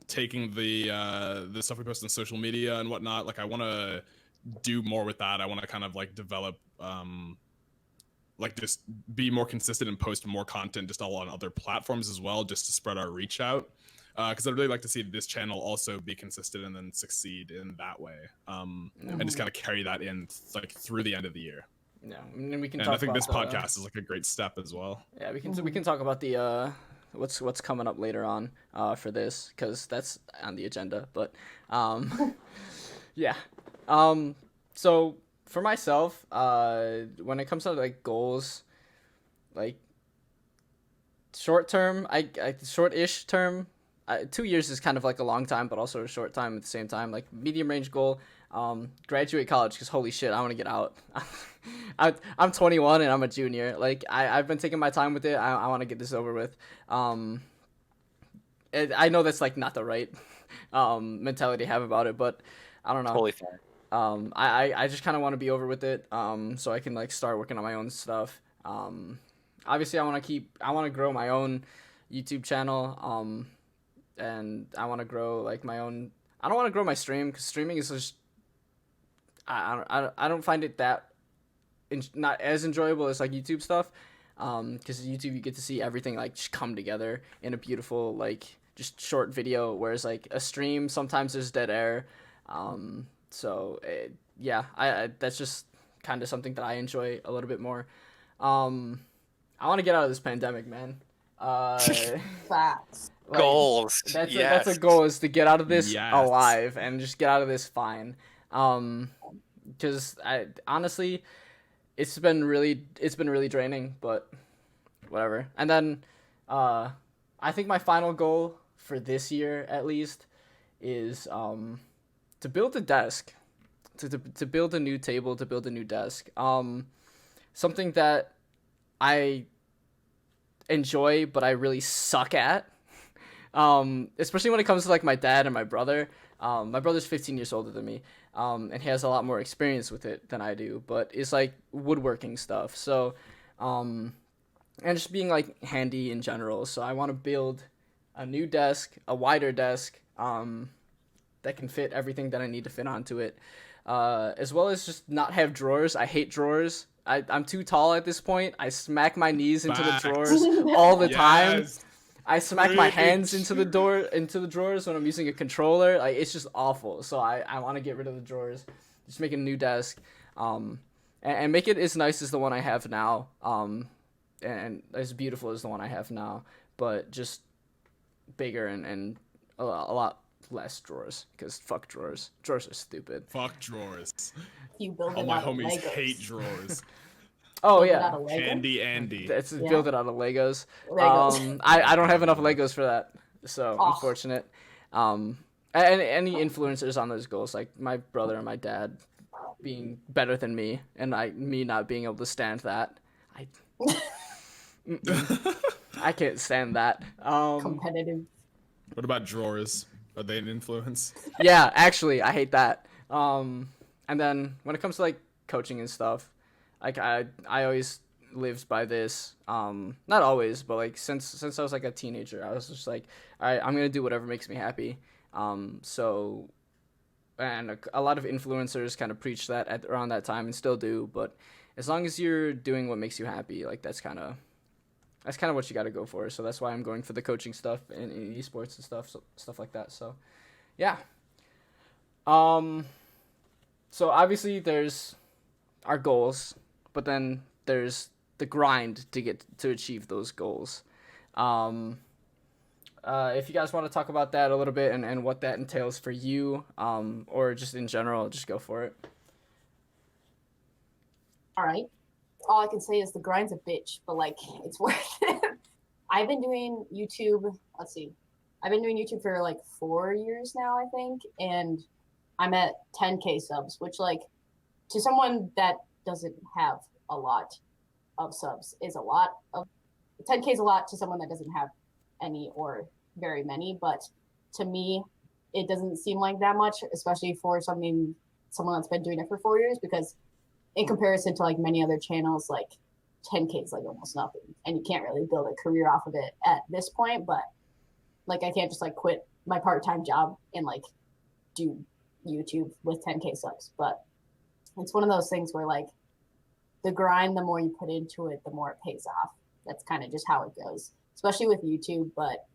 taking the stuff we post on social media and whatnot. Like I want to do more with that. I want to kind of like develop, like just be more consistent and post more content just all on other platforms as well, just to spread our reach out. Because I'd really like to see this channel also be consistent and then succeed in that way, and just kind of carry that in like through the end of the year. Yeah, and we can. And talk I think about this podcast is like a great step as well. Yeah, we can talk about the what's coming up later on for this, because that's on the agenda. But yeah, so for myself, when it comes to like goals, like short term, short-ish term. 2 years is kind of like a long time, but also a short time at the same time. Like medium range goal, graduate college, because holy shit, I want to get out. I'm 21 and I'm a junior. Like I've been taking my time with it. I want to get this over with. I know that's like not the right mentality to have about it, but I don't know. Totally fair. I just kind of want to be over with it. So I can like start working on my own stuff. Obviously I want to grow my own YouTube channel. And I want to grow like my own. I don't want to grow my stream, because streaming is just. I don't find it that. Not as enjoyable as like YouTube stuff, because YouTube you get to see everything like just come together in a beautiful like just short video, whereas like a stream sometimes there's dead air. Yeah, I that's just kind of something that I enjoy a little bit more. I want to get out of this pandemic, man. Facts. Like, Goals. That's a goal, is to get out of this Yes. alive and just get out of this fine. Because I honestly, it's been really draining, but whatever. And then, I think my final goal for this year at least is to build a desk, to build a new table, to build a new desk. Something that I enjoy but I really suck at. Especially when it comes to like my dad and my brother. My brother's 15 years older than me, and he has a lot more experience with it than I do, but it's like woodworking stuff. So, and just being like handy in general. So I want to build a new desk, a wider desk, that can fit everything that I need to fit onto it. As well as just not have drawers. I hate drawers. I'm too tall at this point. I smack my knees into the drawers all the time. Yes. I smack my hands into the drawers when I'm using a controller. Like it's just awful. So I want to get rid of the drawers. Just make a new desk, and make it as nice as the one I have now, and as beautiful as the one I have now, but just bigger and a lot less drawers, because fuck drawers. Drawers are stupid. Fuck drawers. You build All it my out of homies Legos. hate drawers. Oh Build it yeah. out of Lego? Handy Andy. It's Yeah. build it out of Legos. Legos. I don't have enough Legos for that, so Oh. unfortunate. And any influencers on those goals, like my brother and my dad being better than me, and me not being able to stand that. I can't stand that. Competitive. What about drawers? Are they an influence? Yeah, actually, I hate that. And then when it comes to like coaching and stuff, like I always lived by this. Not always, but like since I was like a teenager, I was just like, all right, I'm gonna do whatever makes me happy. So, and a lot of influencers kind of preach that at around that time and still do. But as long as you're doing what makes you happy, like that's kind of what you got to go for. So that's why I'm going for the coaching stuff in esports and stuff like that. So, yeah. So obviously there's our goals, but then there's the grind to achieve those goals. If you guys want to talk about that a little bit and what that entails for you, or just in general, just go for it. All right. All I can say is the grind's a bitch, but like it's worth it. I've been doing YouTube. Let's see. I've been doing YouTube for like 4 years now, I think, and I'm at 10K subs, which like to someone that doesn't have a lot of subs is a lot of 10K is a lot to someone that doesn't have any or very many, but to me it doesn't seem like that much, especially for someone that's been doing it for 4 years, because in comparison to like many other channels, like 10K is like almost nothing, and you can't really build a career off of it at this point. But like I can't just like quit my part-time job and like do YouTube with 10K subs. But it's one of those things where like the grind, the more you put into it, the more it pays off. That's kind of just how it goes, especially with YouTube. But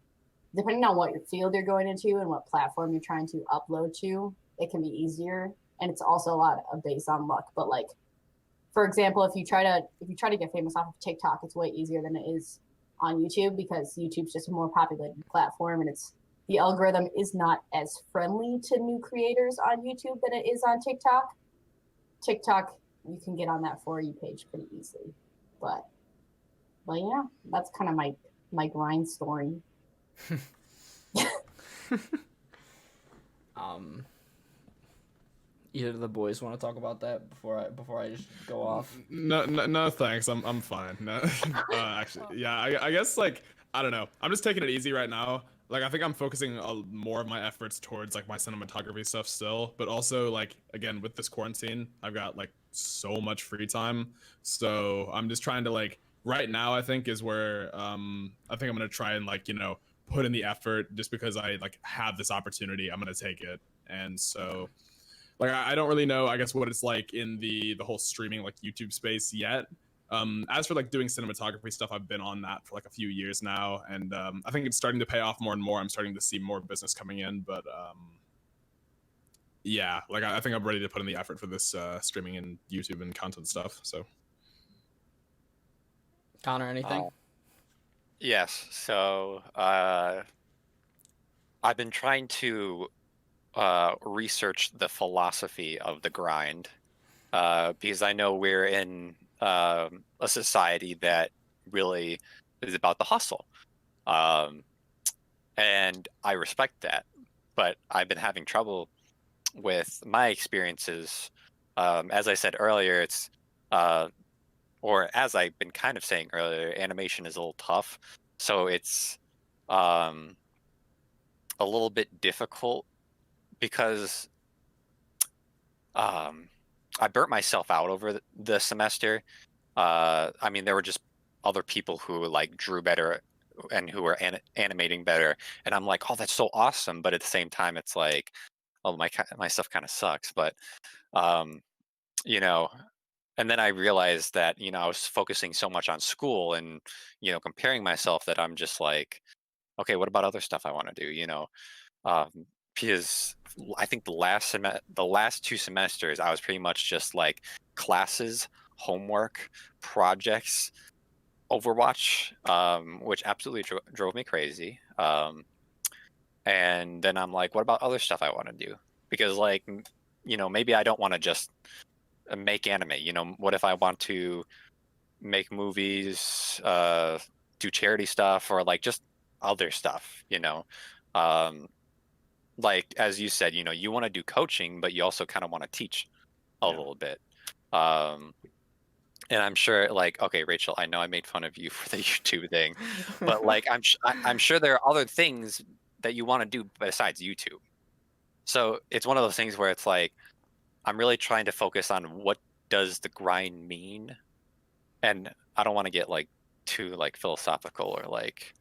depending on what your field you're going into and what platform you're trying to upload to, it can be easier. And it's also a lot of based on luck. But like, for example, if you try to get famous off of TikTok, it's way easier than it is on YouTube, because YouTube's just a more populated platform, and the algorithm is not as friendly to new creators on YouTube than it is on TikTok. TikTok, you can get on that For You page pretty easily. But yeah, that's kind of my grind story. Either of the boys want to talk about that before I just go off? No, thanks. I'm fine. No, actually, yeah. I guess like I don't know. I'm just taking it easy right now. Like I think I'm focusing more of my efforts towards like my cinematography stuff still, but also like again with this quarantine, I've got like so much free time. So I'm just trying to like right now I think is where I think I'm gonna try and like put in the effort just because I like have this opportunity. I'm gonna take it, and so. Like I don't really know, I guess, what it's like in the whole streaming like YouTube space yet. As for like doing cinematography stuff, I've been on that for like a few years now, and I think it's starting to pay off more and more. I'm starting to see more business coming in, but yeah, like I think I'm ready to put in the effort for this streaming and YouTube and content stuff. So, Connor, anything? Yes. So I've been trying to research the philosophy of the grind, because I know we're in a society that really is about the hustle, and I respect that. But I've been having trouble with my experiences. As I said earlier, it's or as I've been kind of saying earlier, animation is a little tough, so it's a little bit difficult because I burnt myself out over the semester. I mean, there were just other people who like drew better and who were animating better, and I'm like, oh, that's so awesome. But at the same time, it's like, oh, my stuff kind of sucks. But you know, and then I realized that I was focusing so much on school and comparing myself that I'm just like, okay, what about other stuff I want to do? Um, because I think the last 2 semesters, I was pretty much just like classes, homework, projects, Overwatch, which absolutely drove me crazy. And then I'm like, what about other stuff I want to do? Because like, maybe I don't want to just make anime. What if I want to make movies, do charity stuff, or like just other stuff? Like as you said, you want to do coaching, but you also kind of want to teach a little bit. And I'm sure, like, okay, Rachel, I know I made fun of you for the YouTube thing, but like, I'm sure there are other things that you want to do besides YouTube. So it's one of those things where it's like, I'm really trying to focus on what does the grind mean, and I don't want to get like too like philosophical or like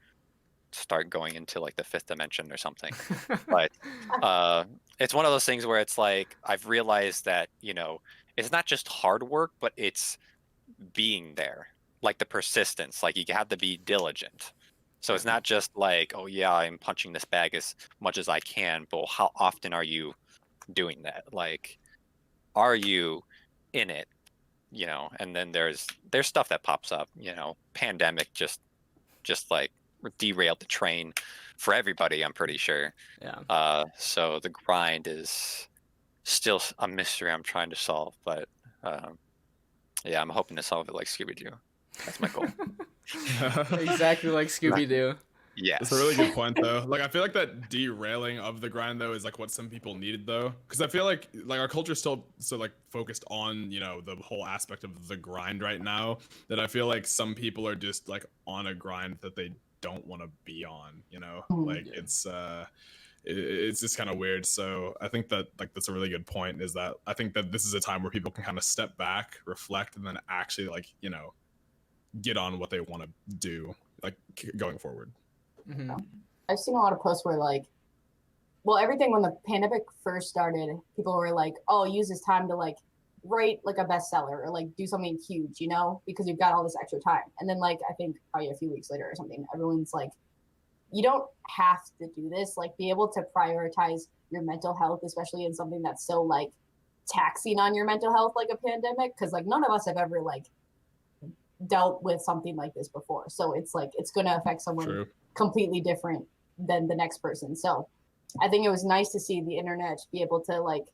start going into like the fifth dimension or something. But it's one of those things where it's like I've realized that it's not just hard work, but it's being there, like the persistence. Like you have to be diligent. So it's not just like, oh yeah, I'm punching this bag as much as I can, but how often are you doing that? Like, are you in it? And then there's stuff that pops up. Pandemic just like derailed the train for everybody, I'm pretty sure. Yeah. So the grind is still a mystery I'm trying to solve, but yeah, I'm hoping to solve it like Scooby-Doo. That's my goal. Exactly like Scooby-Doo. Yes. That's a really good point, though. Like, I feel like that derailing of the grind, though, is like what some people needed, though, because I feel like our culture is still so like focused on the whole aspect of the grind right now that I feel like some people are just like on a grind that they don't want to be on. Like Yeah. it's just kind of weird. So I think that like that's a really good point. Is that I think that this is a time where people can kind of step back, reflect, and then actually like get on what they want to do like going forward. Mm-hmm. I've seen a lot of posts where like, well, everything when the pandemic first started, people were like, oh, use this time to like write like a bestseller or like do something huge, because you've got all this extra time. And then like, I think probably a few weeks later or something, everyone's like, you don't have to do this. Like, be able to prioritize your mental health, especially in something that's so like taxing on your mental health, like a pandemic. Cause like none of us have ever like dealt with something like this before. So it's like, it's going to affect someone True. completely different than the next person. So I think it was nice to see the internet be able to like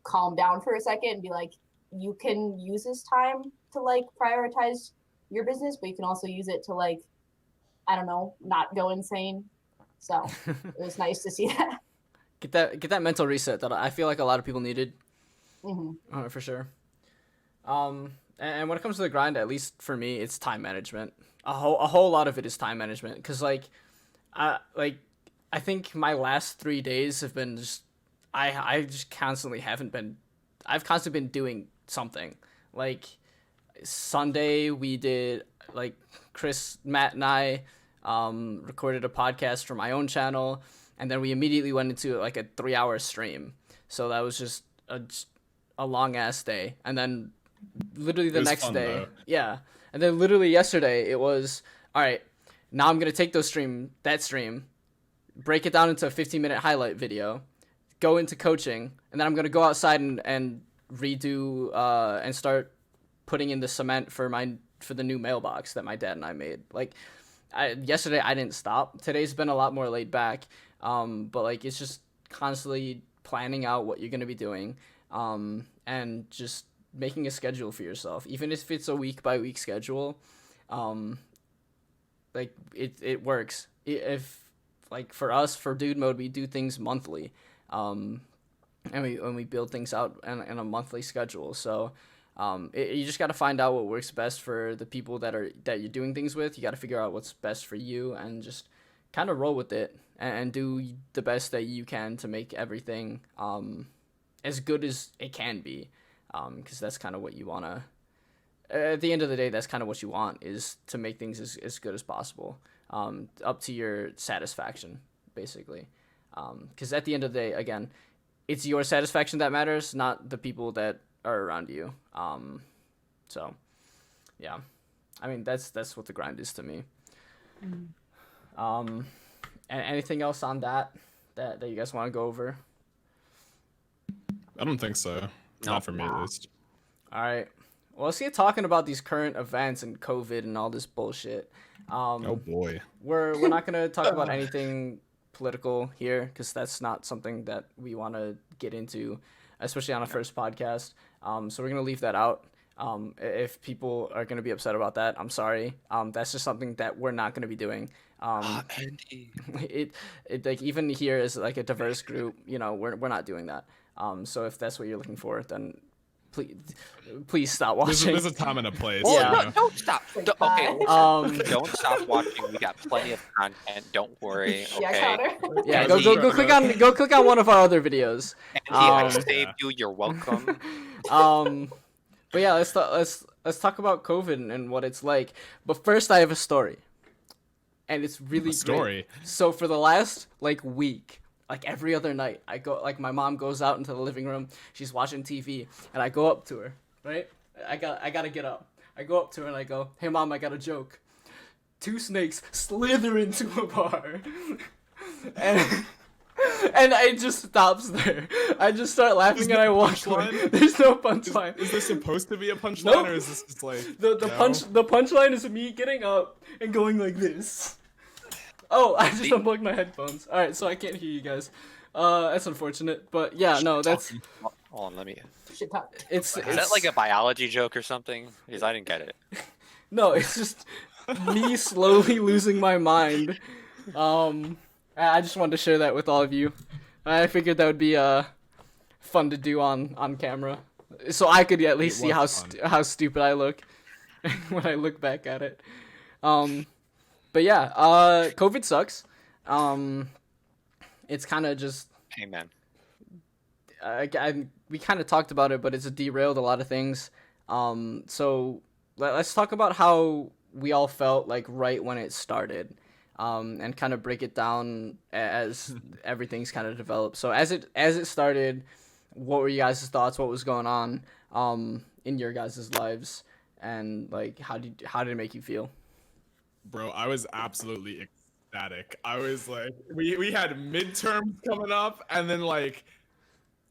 calm down for a second and be like, you can use this time to like prioritize your business, but you can also use it to like, I don't know, not go insane. So it was nice to see that. Get that mental reset that I feel like a lot of people needed. Mm-hmm. For sure. And when it comes to the grind, at least for me, it's time management. A whole lot of it is time management, because like I think my last 3 days have been just I've constantly been doing something. Like Sunday we did like Chris, Matt, and I recorded a podcast for my own channel, and then we immediately went into like a 3-hour stream. So that was just a long ass day, and then literally the next fun, day, though. yeah, and then literally yesterday it was all right. Now I'm gonna take that stream, break it down into a 15-minute highlight video, go into coaching, and then I'm gonna go outside and redo and start putting in the cement for the new mailbox that my dad and I made. Like yesterday I didn't stop. Today's been a lot more laid back, but like it's just constantly planning out what you're gonna be doing, and just making a schedule for yourself, even if it's a week by week schedule. Like it works. If like for us, for Dude Mode, we do things monthly, and we build things out in a monthly schedule. So you just got to find out what works best for the people that you're doing things with. You got to figure out what's best for you and just kind of roll with it and do the best that you can to make everything as good as it can be, because that's kind of what you want to. At the end of the day, that's kind of what you want, is to make things as good as possible, up to your satisfaction, basically. Because at the end of the day, again, it's your satisfaction that matters, not the people that are around you. So, yeah. I mean, that's what the grind is to me. And anything else on that you guys want to go over? I don't think so. Not for me, at least. All right. Well, let's get talking about these current events and COVID and all this bullshit. Oh boy. We're not gonna talk about anything political here, because that's not something that we want to get into, especially on a first podcast. So we're gonna leave that out. If people are gonna be upset about that, I'm sorry. That's just something that we're not gonna be doing. It like even here as like a diverse group, we're not doing that. So if that's what you're looking for, then please stop watching. There's a time and a place. Yeah. No, don't stop. Okay. Don't stop watching. We got plenty of content. Don't worry. Okay. Yeah, Connor. Yeah, go click on one of our other videos. Andy, I saved you. You're welcome. But yeah, let's talk about COVID and what it's like. But first, I have a story, and it's really great. So for the last week, every other night, I go, my mom goes out into the living room, she's watching TV, and I go up to her, right? I gotta get up. I go up to her and I go, "Hey mom, I got a joke. 2 snakes slither into a bar." And it just stops there. I just start laughing and I walk away. There's no punchline. Is this supposed to be a punchline, Nope. or is this just the punchline is me getting up and going like this. Oh, I just unplugged my headphones. All right, so I can't hear you guys. That's unfortunate, but yeah, no, that's. Hold on, let me. It's Is that like a biology joke or something? Because I didn't get it. No, it's just me slowly losing my mind. I just wanted to share that with all of you. I figured that would be fun to do on camera, so I could at least see how stupid I look when I look back at it. But yeah, COVID sucks. it's kind of just Amen. we kind of talked about it, but it's derailed a lot of things. So let's talk about how we all felt like right when it started, and kind of break it down as everything's kind of developed. So as it started, what were you guys' thoughts? What was going on in your guys' lives, and like how did it make you feel? Bro, I was absolutely ecstatic. I was like, we had midterms coming up, and then like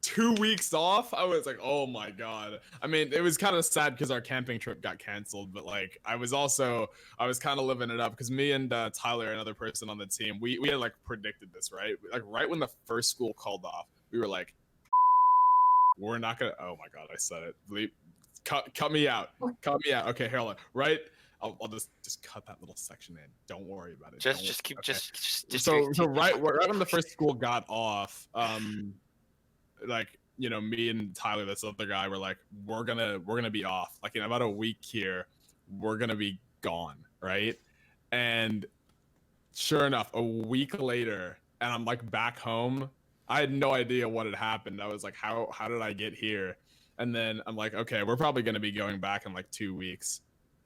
2 weeks off. I was like, oh my god. I mean, it was kind of sad because our camping trip got canceled, but like I was kind of living it up because me and Tyler, another person on the team, we had like predicted this, right? Like right when the first school called off, we were like, we're not gonna. Oh my god, I said it. Cut me out. Cut me out. Okay, here, right. I'll just cut that little section in. Don't worry about it. Just keep okay. just So right when the first school got off, like, you know, me and Tyler, this other guy, were like, we're gonna be off. Like in about a week here, we're gonna be gone, right? And sure enough, a week later, and I'm like back home. I had no idea what had happened. I was like, how did I get here? And then I'm like, okay, we're probably gonna be going back in like 2 weeks.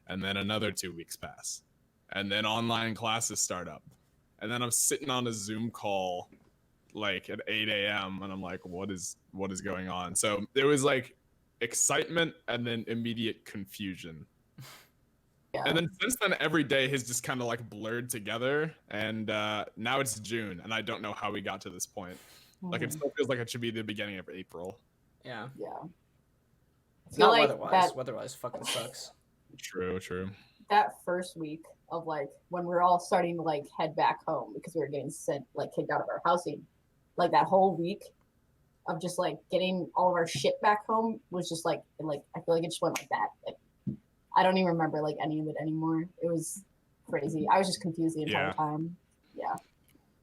And then another 2 weeks pass. And then online classes start up. And then I'm sitting on a Zoom call like at 8 a.m. and I'm like, what is going on? So there was like excitement and then immediate confusion. Yeah. And then since then, every day has just kind of like blurred together. And now it's June, and I don't know how we got to this point. Like it still feels like it should be the beginning of April. Yeah. Yeah. It's feel not like weather-wise. that- Weather-wise fucking sucks. True. That first week of like when we're all starting to like head back home because we were getting sent like kicked out of our housing, like that whole week of just like getting all of our shit back home was just like I feel like it just went like that. Like I don't even remember like any of it anymore. It was crazy. I was just confused the entire time. Yeah.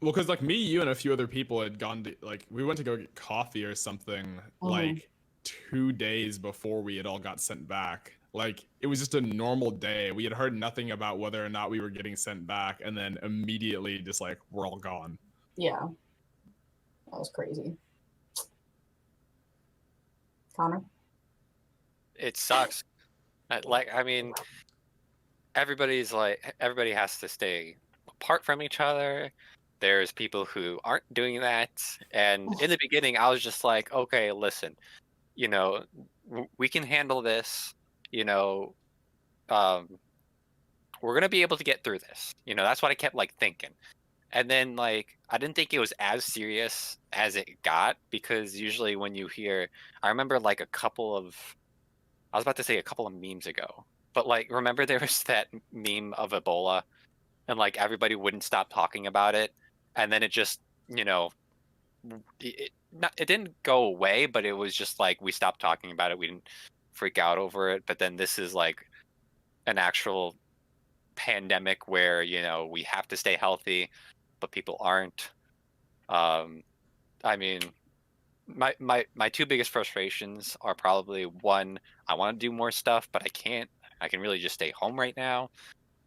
Well, because like me, you, and a few other people had gone to like we went to go get coffee or something like 2 days before we had all got sent back. Like it was just a normal day. We had heard nothing about whether or not we were getting sent back, and then immediately just like we're all gone. Yeah. That was crazy. Connor? It sucks. I mean, everybody has to stay apart from each other. There's people who aren't doing that. And in the beginning, I was just like, okay, listen, you know, we can handle this. You know, we're going to be able to get through this. You know, that's what I kept like thinking. And then like, I didn't think it was as serious as it got, because usually when you hear, I remember like I was about to say a couple of memes ago, but like, remember there was that meme of Ebola and like everybody wouldn't stop talking about it. And then it just, you know, it didn't go away, but it was just like, we stopped talking about it. We didn't freak out over it. But then this is like an actual pandemic where, you know, we have to stay healthy, but people aren't. I mean, my two biggest frustrations are probably, one, I want to do more stuff, but I can't. I can really just stay home right now,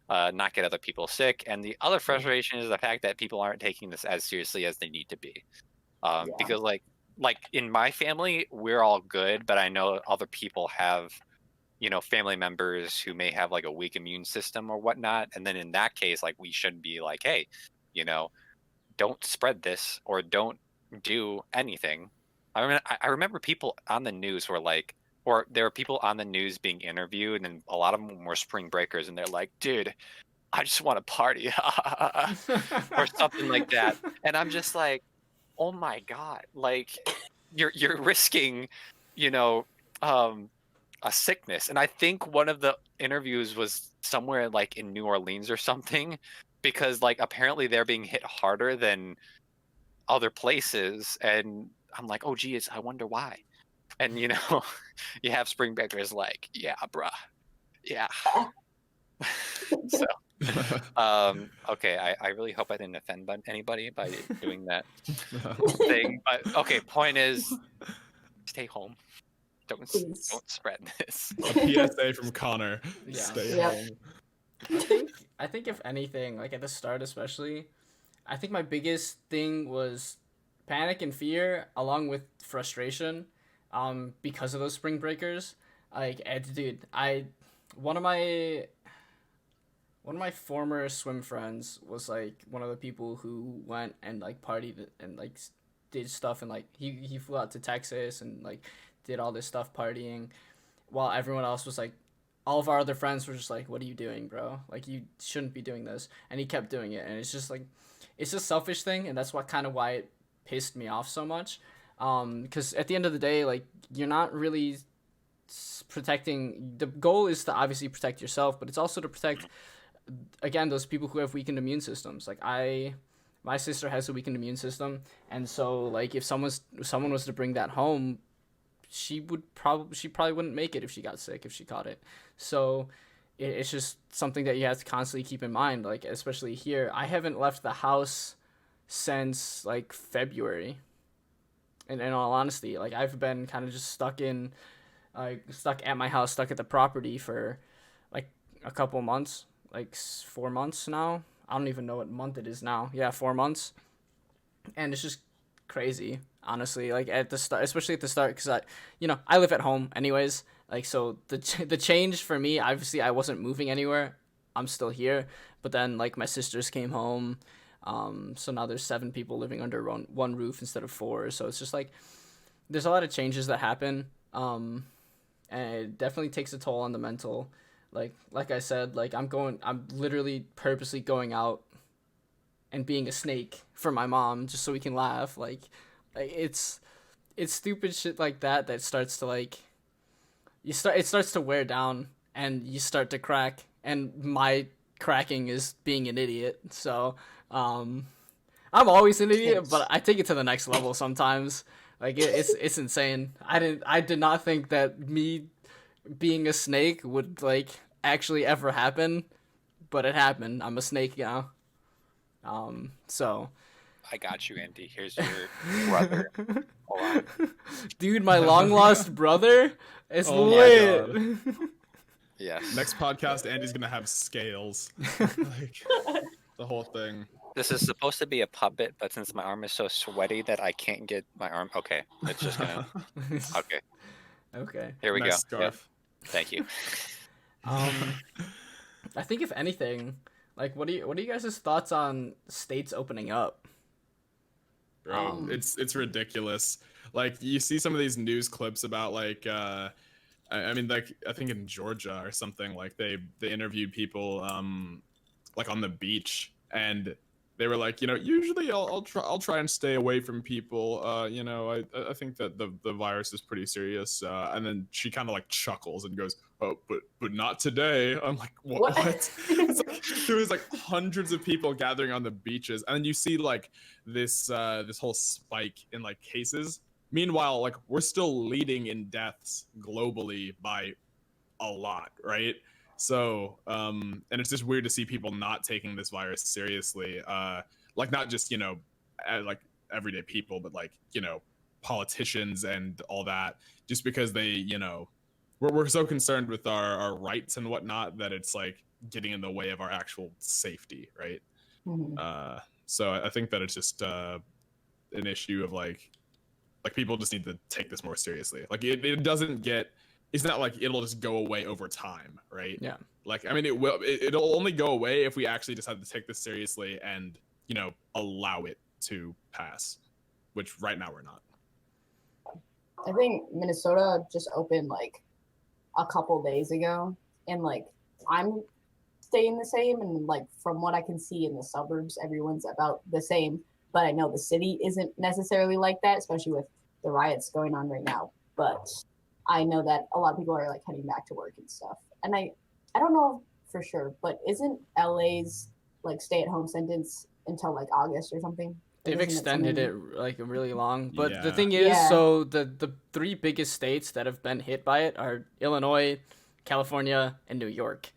not get other people sick. And the other frustration is the fact that people aren't taking this as seriously as they need to be. Because like in my family, we're all good, but I know other people have, you know, family members who may have like a weak immune system or whatnot. And then in that case, like we should be like, hey, you know, don't spread this or don't do anything. I remember people on the news were like, or there were people on the news being interviewed, and a lot of them were spring breakers, and they're like, dude, I just want to party or something like that. And I'm just like, oh my God, like you're risking, you know, a sickness. And I think one of the interviews was somewhere like in New Orleans or something, because like apparently they're being hit harder than other places. And I'm like, oh geez, I wonder why. And you know, you have spring breakers like, yeah, bruh, yeah. So okay, I really hope I didn't offend anybody by doing that thing. But okay, point is, stay home. Don't spread this. A PSA from Connor. Yeah. Stay Yep. home. I think if anything, like at the start especially, I think my biggest thing was panic and fear along with frustration, because of those spring breakers. Like, dude, one of my former swim friends was like one of the people who went and like partied and like did stuff, and like he flew out to Texas and like did all this stuff partying, while everyone else was like, all of our other friends were just like, what are you doing, bro? Like, you shouldn't be doing this. And he kept doing it, and it's just like, it's a selfish thing, and that's why it pissed me off so much. Because at the end of the day, like, you're not really protecting. The goal is to obviously protect yourself, but it's also to protect, again, those people who have weakened immune systems. Like, my sister has a weakened immune system, and so like if someone was to bring that home, she probably wouldn't make it if she got sick, if she caught it. So it's just something that you have to constantly keep in mind. Like, especially here, I haven't left the house since like February. And in all honesty, like, I've been kind of just stuck at my house, stuck at the property for like a couple months, like 4 months now. I don't even know what month it is now. Yeah, 4 months. And it's just crazy, honestly. Like, at the start, especially at the start, because I live at home anyways. Like, so the change for me, obviously, I wasn't moving anywhere. I'm still here. But then, like, my sisters came home. So now there's 7 people living under one roof instead of 4. So it's just like, there's a lot of changes that happen. And it definitely takes a toll on the mental. Like I said, like, I'm literally purposely going out and being a snake for my mom just so we can laugh. Like it's stupid shit like that starts to like, it starts to wear down and you start to crack, and my cracking is being an idiot. So I'm always an idiot, but I take it to the next level sometimes. Like, it's insane. I did not think that me being a snake would like actually ever happen, but it happened. I'm a snake now. So I got you, Andy. Here's your brother. Hold on. Dude, my long lost brother is Oh my lit. Yes. Next podcast, Andy's gonna have scales, like the whole thing. This is supposed to be a puppet, but since my arm is so sweaty that I can't get my arm. Okay, it's just gonna. Okay, Okay. here we Nice go. Yep. scarf. Thank you. I think if anything, like, what are you guys' thoughts on states opening up? Bro, it's ridiculous. Like, you see some of these news clips about like I mean, like, I think in Georgia or something, like they interviewed people like on the beach, and they were like, usually I'll try and stay away from people. I think that the virus is pretty serious. And then she kind of like chuckles and goes, "Oh, but not today." I'm like, what? It's like, there was like hundreds of people gathering on the beaches, and then you see like this whole spike in like cases. Meanwhile, like, we're still leading in deaths globally by a lot, right? So, and it's just weird to see people not taking this virus seriously. Like, not just, like everyday people, but like, politicians and all that, just because they, we're so concerned with our rights and whatnot that it's like getting in the way of our actual safety, right? Mhm. So I think that it's just an issue of like people just need to take this more seriously. Like, it doesn't get, it's not like it'll just go away over time, right? Yeah. Like, I mean, it'll only go away if we actually decide to take this seriously and, allow it to pass, which right now we're not. I think Minnesota just opened like a couple days ago, and like I'm staying the same, and like from what I can see in the suburbs, everyone's about the same. But I know the city isn't necessarily like that, especially with the riots going on right now. But I know that a lot of people are like heading back to work and stuff. And I don't know for sure, but isn't LA's like stay-at-home sentence until like August or something? They've Isn't extended it something- like really long, but the Yeah. thing is, Yeah. so the 3 biggest states that have been hit by it are Illinois, California, and New York.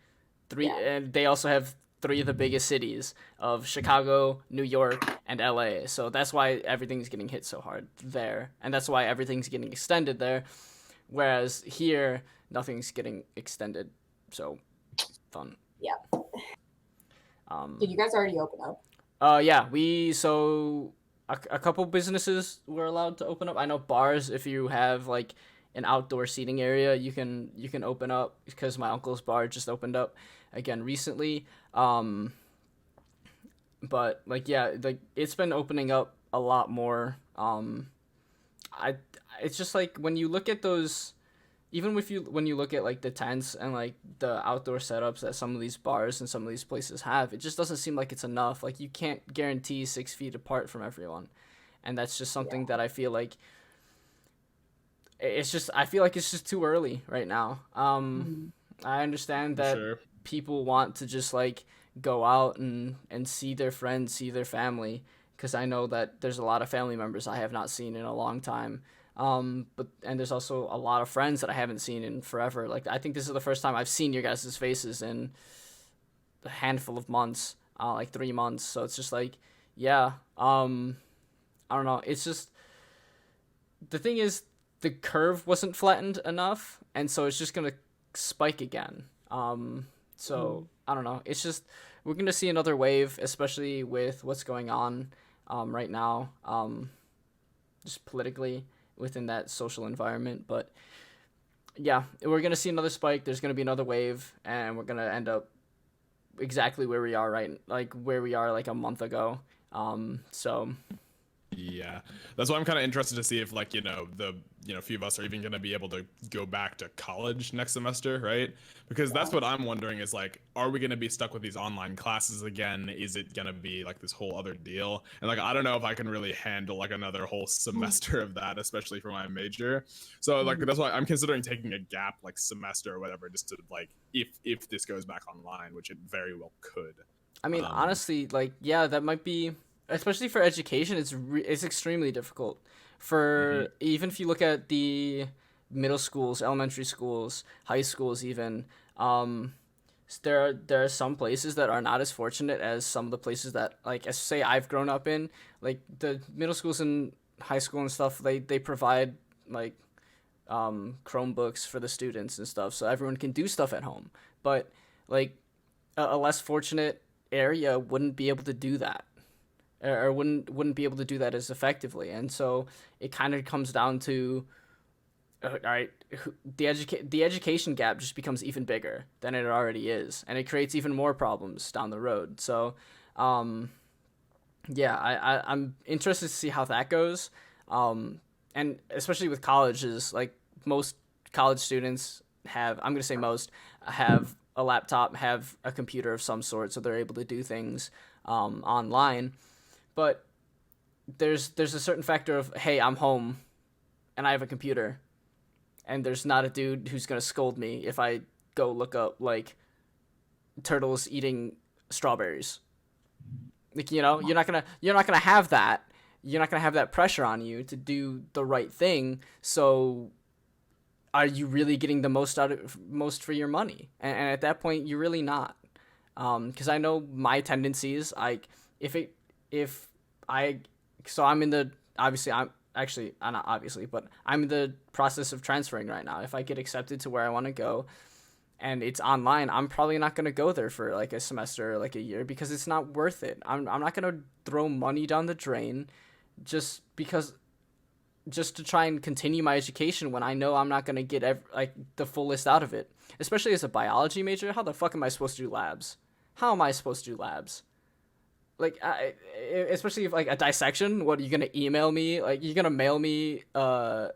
Yeah. And they also have 3 of the biggest cities of Chicago, New York, and LA. So that's why everything's getting hit so hard there, and that's why everything's getting extended there. Whereas here, nothing's getting extended. So fun. Yeah. Did you guys already open up? Yeah, a couple businesses were allowed to open up. I know bars, if you have like an outdoor seating area, you can open up, because my uncle's bar just opened up again recently. But like, yeah, like it's been opening up a lot more. It's just like when you look at those, even when you look at like the tents and like the outdoor setups that some of these bars and some of these places have, it just doesn't seem like it's enough. Like you can't guarantee 6 feet apart from everyone, and that's just something that I feel like it's just too early right now. I understand that people want to just like go out and see their friends, see their family, because I know that there's a lot of family members I have not seen in a long time. And there's also a lot of friends that I haven't seen in forever. Like I think this is the first time I've seen your guys' faces in a handful of months, like 3 months. So it's just like, yeah, I don't know. It's just, the thing is, the curve wasn't flattened enough, and so it's just gonna spike again. So I don't know. It's just, we're gonna see another wave, especially with what's going on right now, just politically within that social environment. But yeah, we're gonna see another spike. There's gonna be another wave, and we're gonna end up exactly where we are like a month ago. So yeah, that's why I'm kind of interested to see if like a few of us are even going to be able to go back to college next semester, right? Because that's what I'm wondering is like, are we going to be stuck with these online classes again? Is it going to be like this whole other deal? And like, I don't know if I can really handle like another whole semester of that, especially for my major. So like, that's why I'm considering taking a gap like semester or whatever, just to like, if this goes back online, which it very well could. I mean, honestly, like, yeah, that might be, especially for education, it's extremely difficult. For even if you look at the middle schools, elementary schools, high schools, even there are some places that are not as fortunate as some of the places that, like, as say I've grown up in. Like the middle schools and high school and stuff, they provide like Chromebooks for the students and stuff, so everyone can do stuff at home. But like a less fortunate area wouldn't be able to do that, or wouldn't be able to do that as effectively. And so it kind of comes down to, all right, the education gap just becomes even bigger than it already is, and it creates even more problems down the road. So yeah, I'm interested to see how that goes, and especially with colleges. Like most college students have, I'm gonna say most, have a laptop, have a computer of some sort, so they're able to do things online. But there's a certain factor of, hey, I'm home and I have a computer, and there's not a dude who's gonna scold me if I go look up like turtles eating strawberries. Like, you're not gonna have that. You're not gonna have that pressure on you to do the right thing. So are you really getting the most for your money? And at that point, you're really not. Because I know my tendencies. I'm in the, obviously, I'm not obviously, but I'm in the process of transferring right now. If I get accepted to where I want to go and it's online, I'm probably not going to go there for like a semester or like a year, because it's not worth it. I'm not going to throw money down the drain just to try and continue my education when I know I'm not going to get the fullest out of it. Especially as a biology major, how the fuck am I supposed to do labs? How am I supposed to do labs? Like, especially if like a dissection, what are you gonna email me? Like, you're gonna mail me a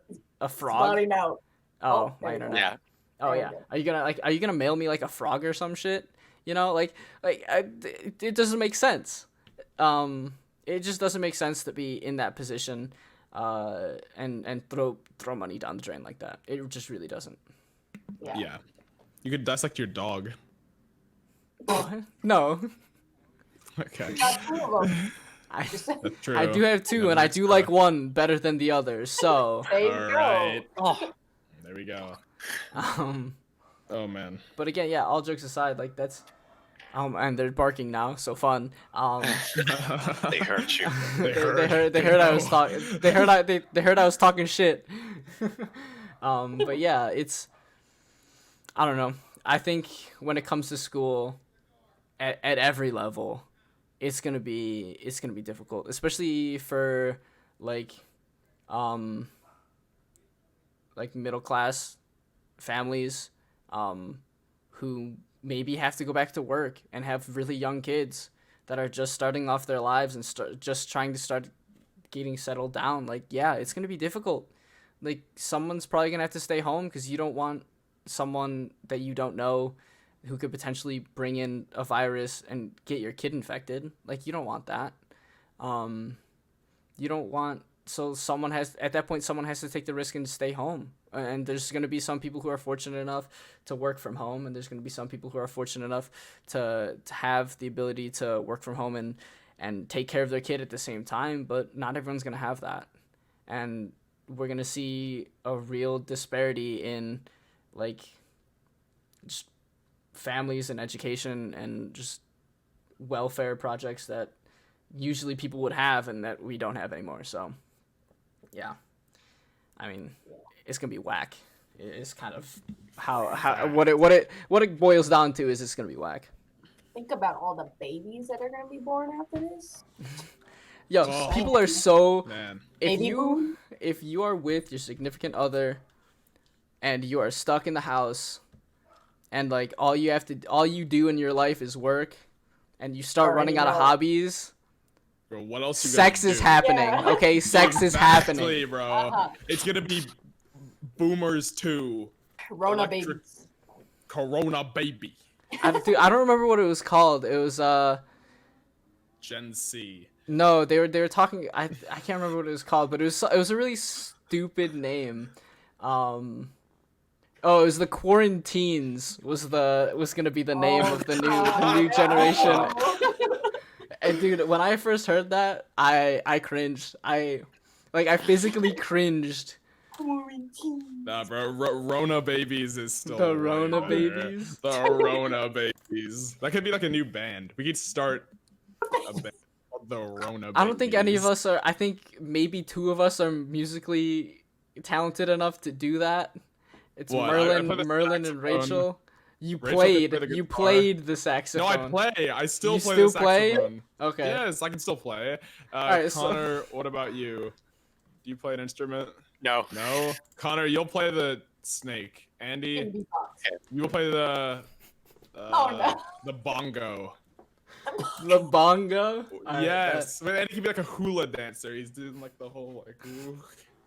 frog? Loading out. Oh, my internet. Yeah. Oh yeah. Are you gonna mail me like a frog or some shit? It doesn't make sense. It just doesn't make sense to be in that position, and throw money down the drain like that. It just really doesn't. Yeah. You could dissect your dog. No. Okay. That's true. I do have two, and I do like one better than the other. So. There you All go. right. Oh, There we go. Oh man. But again, yeah. All jokes aside, like that's. And they're barking now, so fun. they hurt you. They heard I was talking. They heard I was talking shit. But yeah, it's. I don't know. I think when it comes to school, at every level, it's gonna be difficult, especially for like middle class families who maybe have to go back to work and have really young kids that are just starting off their lives and just trying to start getting settled down. Like, yeah, it's gonna be difficult. Like, someone's probably gonna have to stay home because you don't want someone that you don't know who could potentially bring in a virus and get your kid infected. Like, you don't want that. You don't want, so someone has to take the risk and stay home. And there's going to be some people who are fortunate enough to work from home, and there's going to be some people who are fortunate enough to have the ability to work from home and take care of their kid at the same time, but not everyone's going to have that. And we're going to see a real disparity in, like, just families and education and just welfare projects that usually people would have and that we don't have anymore. So, yeah. I mean, it's gonna be whack. It's kind of what it boils down to is it's gonna be whack. Think about all the babies that are gonna be born after this. Yo, people are so Man. if you are with your significant other and you are stuck in the house and like all you do in your life is work and you start running out of hobbies. Bro, what else? Sex is happening, Yeah. okay? Sex is happening. Exactly, bro. It's gonna be Boomers 2. Corona Electric- babies. Corona baby. I don't remember what it was called. It was Gen C. no, they were talking. I can't remember what it was called, but it was a really stupid name. Oh, it was the Quarantines was gonna be the name of the new generation. And dude, when I first heard that, I cringed. I physically cringed. Nah, bro. Rona babies is still The way Rona better. babies? The Rona babies. That could be like a new band. We could start a band called the Rona babies. I don't think any of us are. I think maybe two of us are musically talented enough to do that. It's What? I Merlin, play the Merlin, and saxophone. Rachel. You Rachel could play the you guitar. played the No, saxophone. I play. I still You play still the play? saxophone. Okay. Yes, I can still play. Alright, so- Connor, what about you? Do you play an instrument? No. No. Connor, you'll play the snake. Andy, Baby box. you'll play the no. the bongo. The bongo. Alright, Yes, but Andy can be like a hula dancer. He's doing like the whole like ooh.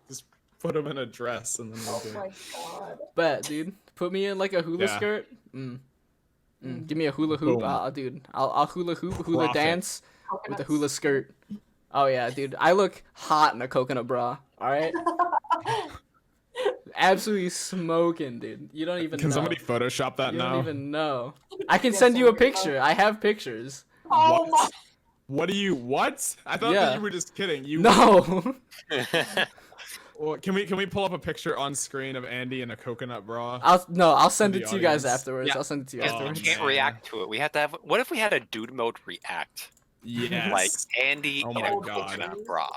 Just put him in a dress and then we'll Oh do my it. god. Bet, dude. Put me in like a hula Yeah. skirt. Give me a hula hoop, Boom. dude. I'll hula hoop, hula Profit. dance with a Coconuts. hula skirt. Oh yeah, dude. I look hot in a coconut bra. All right. Absolutely smoking, dude. You don't even Can know. somebody Photoshop that You now? don't even know. I can send you a picture. I have pictures. Oh my. What? What do you? What? I thought Yeah. that you were just kidding. You No. Well, can we pull up a picture on screen of Andy in a coconut bra? I'll send the it to you guys audience. afterwards. Yeah. I'll send it to you Yes, Oh, we afterwards. can't man. react to it. We have to have. What if we had a dude mode react? Yes. Like Andy Oh in my a God. coconut bra.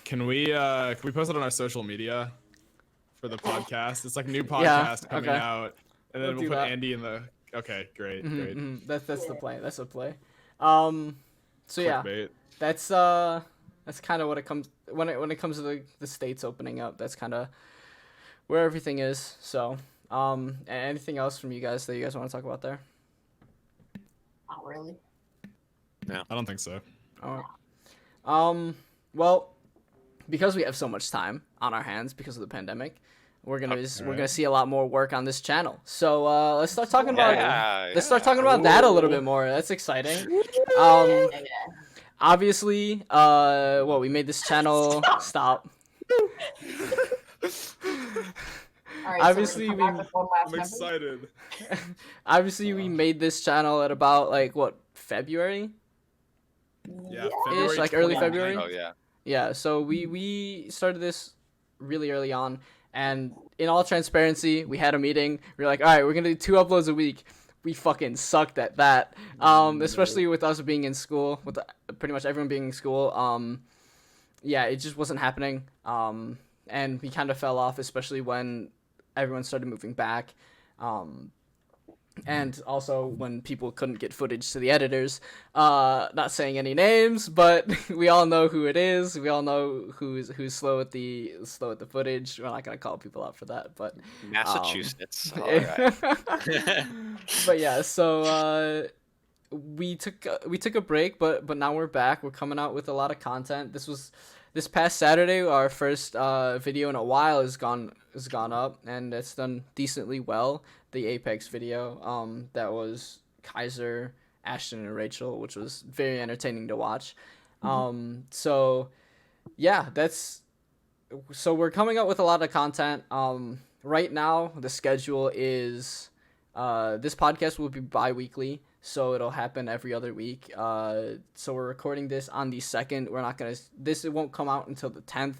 Can we post it on our social media for the podcast? It's like new podcast Yeah, coming okay. out, and then We'll we'll do put that. Andy in the. Okay, great, Mhm, great. mhm. That's the Yeah. play. That's the play. So yeah. Clickbait. That's kind of what it comes when it comes to the states opening up. That's kind of where everything is. So, anything else from you guys that you guys want to talk about there? Not really. I don't think so. All right. Well, because we have so much time on our hands because of the pandemic, we're gonna see a lot more work on this channel. So let's start talking about Yeah. let's start talking about that a little bit more. That's exciting. Yeah. Obviously, we made this channel. Stop. All right, Obviously, so we're gonna come back with one last I'm member? excited. Obviously, we made this channel at about February? Yeah, Ish, like early 29th. February? Oh yeah. Yeah, so we started this really early on, and in all transparency, we had a meeting. We were like, all right, we're gonna do 2 uploads a week. We fucking sucked at that, especially with us being in school, with pretty much everyone being in school. Yeah, it just wasn't happening, and we kind of fell off, especially when everyone started moving back. And also when people couldn't get footage to the editors. Not saying any names, but we all know who it is. We all know who's slow at the footage. We're not gonna call people out for that, but Massachusetts. All yeah. right. But yeah, so we took a break, but now we're back. We're coming out with a lot of content. This past Saturday, our first video in a while has gone up, and it's done decently well. The Apex video, that was Kaiser, Ashton, and Rachel, which was very entertaining to watch. So yeah, so we're coming up with a lot of content. Right now the schedule is this podcast will be bi-weekly, so it'll happen every other week. So we're recording this on the 2nd. It won't come out until the 10th.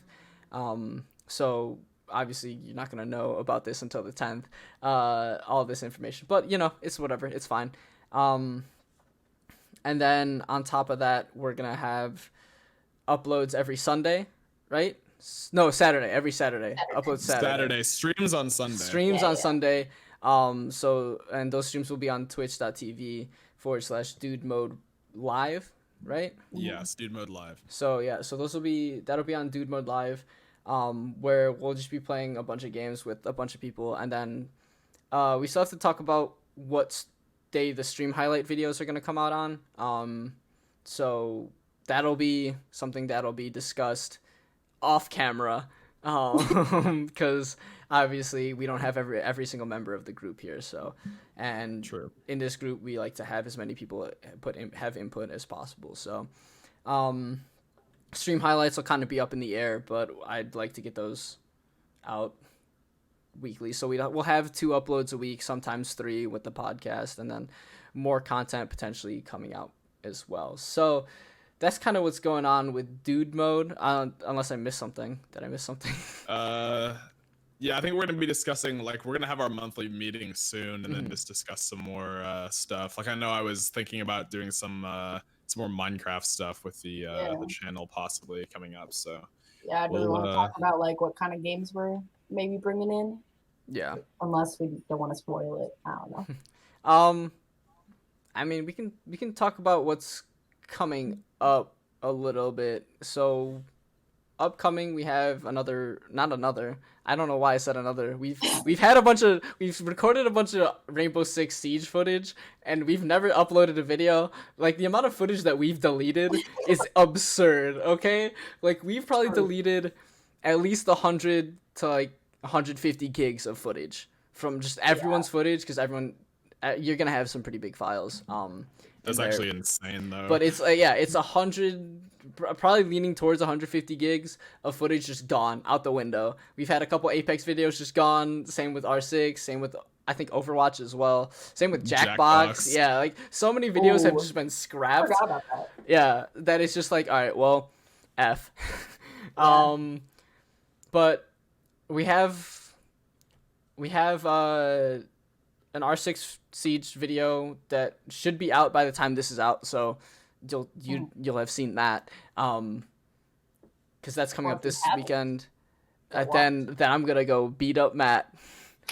So obviously you're not going to know about this until the 10th, all this information, but it's whatever, it's fine. And then on top of that, we're going to have uploads every Sunday, right? No, Saturday, every Saturday. Upload Saturday. Streams on Sunday. On Sunday. So, and those streams will be on twitch.tv/dude mode live, right? Yes, Dude Mode Live. So yeah, so that'll be on Dude Mode Live, where we'll just be playing a bunch of games with a bunch of people, and then we still have to talk about what day the stream highlight videos are gonna come out on. So that'll be something that'll be discussed off camera, because obviously we don't have every single member of the group here. So, and True. In this group we like to have as many people have input as possible. So, stream highlights will kind of be up in the air, but I'd like to get those out weekly. So we'll have 2 uploads a week, sometimes 3 with the podcast, and then more content potentially coming out as well. So that's kind of what's going on with Dude Mode. Unless I missed something. Did I miss something? Yeah, I think we're gonna be discussing, we're gonna have our monthly meeting soon, and then just discuss some more stuff. I know I was thinking about doing some more Minecraft stuff with the channel possibly coming up. So Yeah, do we want to talk about what kind of games we're maybe bringing in? Yeah. Unless we don't want to spoil it. I don't know. I mean, we can talk about what's coming up a little bit. So upcoming, we have I don't know why I said another. We've recorded a bunch of Rainbow Six Siege footage, and we've never uploaded a video. The amount of footage that we've deleted is absurd, okay? We've probably deleted at least 100 to 150 gigs of footage from just everyone's footage, because you're gonna have some pretty big files. That's actually insane, though. But it's it's 100, probably leaning towards 150 gigs of footage just gone out the window. We've had a couple Apex videos just gone. Same with R6. Same with I think Overwatch as well. Same with Jackbox. Yeah, so many videos have just been scrapped. I forgot about that. Yeah, that is just all right. Well, F. But we have an R6 Siege video that should be out by the time this is out, so you'll have seen that, because that's coming up this weekend. Then I'm gonna go beat up Matt.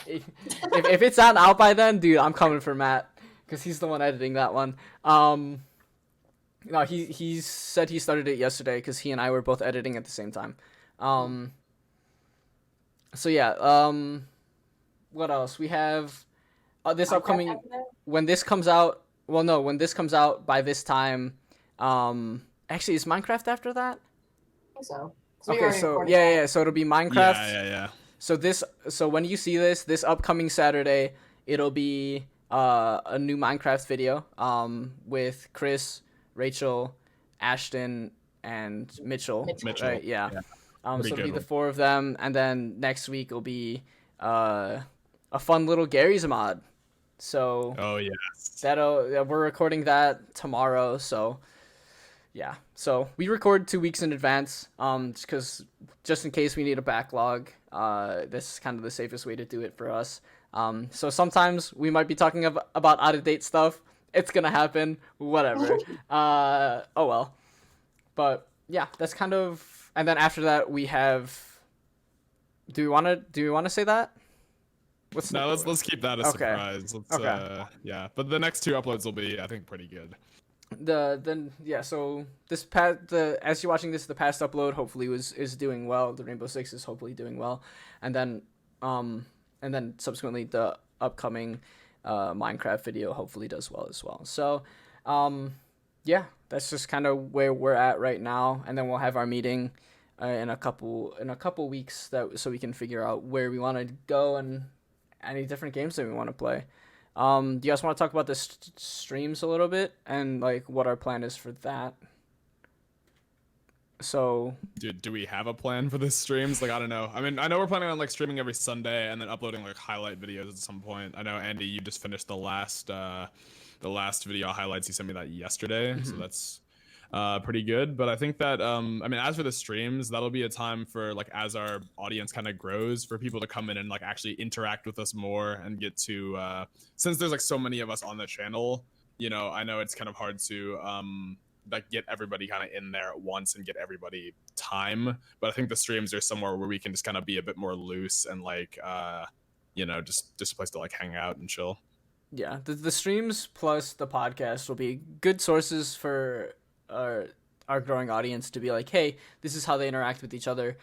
if it's not out by then, dude, I'm coming for Matt, because he's the one editing that one. No, he said he started it yesterday, because he and I were both editing at the same time. So yeah, what else we have? This upcoming, when this comes out by this time, actually, is Minecraft after that? I think so. Okay, so yeah, so it'll be Minecraft. Yeah. So when you see this upcoming Saturday, it'll be a new Minecraft video with Chris, Rachel, Ashton, and Mitchell. Right? Yeah. So it'll be the 4 of them, and then next week will be a fun little Gary's mod. So yes, we're recording that tomorrow. So yeah, so we record 2 weeks in advance, just in case we need a backlog. This is kind of the safest way to do it for us. So sometimes we might be talking about out of date stuff. It's gonna happen, whatever. Oh well. But yeah, that's kind of, and then after that we have. Do we want to say that? Let's keep that a Okay. surprise. Okay. Yeah, but the next 2 uploads will be, I think, pretty good. So as you're watching this, the past upload hopefully is doing well. The Rainbow Six is hopefully doing well, and then subsequently the upcoming Minecraft video hopefully does well as well. So yeah, that's just kind of where we're at right now, and then we'll have our meeting in a couple weeks so we can figure out where we want to go and any different games that we want to play. Do you guys want to talk about the streams a little bit and like what our plan is for that? So, do we have a plan for the streams? Like, I don't know. I mean, I know we're planning on like streaming every Sunday and then uploading like highlight videos at some point. I know, Andy, you just finished the last video highlights. You sent me that yesterday, so that's pretty good. But I think that I mean, as for the streams, that'll be a time for like, as our audience kind of grows, for people to come in and like actually interact with us more and get to since there's like so many of us on the channel, you know, I know it's kind of hard to like get everybody kind of in there at once and get everybody time, but I think the streams are somewhere where we can just kind of be a bit more loose and like you know, just a place to like hang out and chill. Yeah, the streams plus the podcast will be good sources for our growing audience to be like, hey, this is how they interact with each other,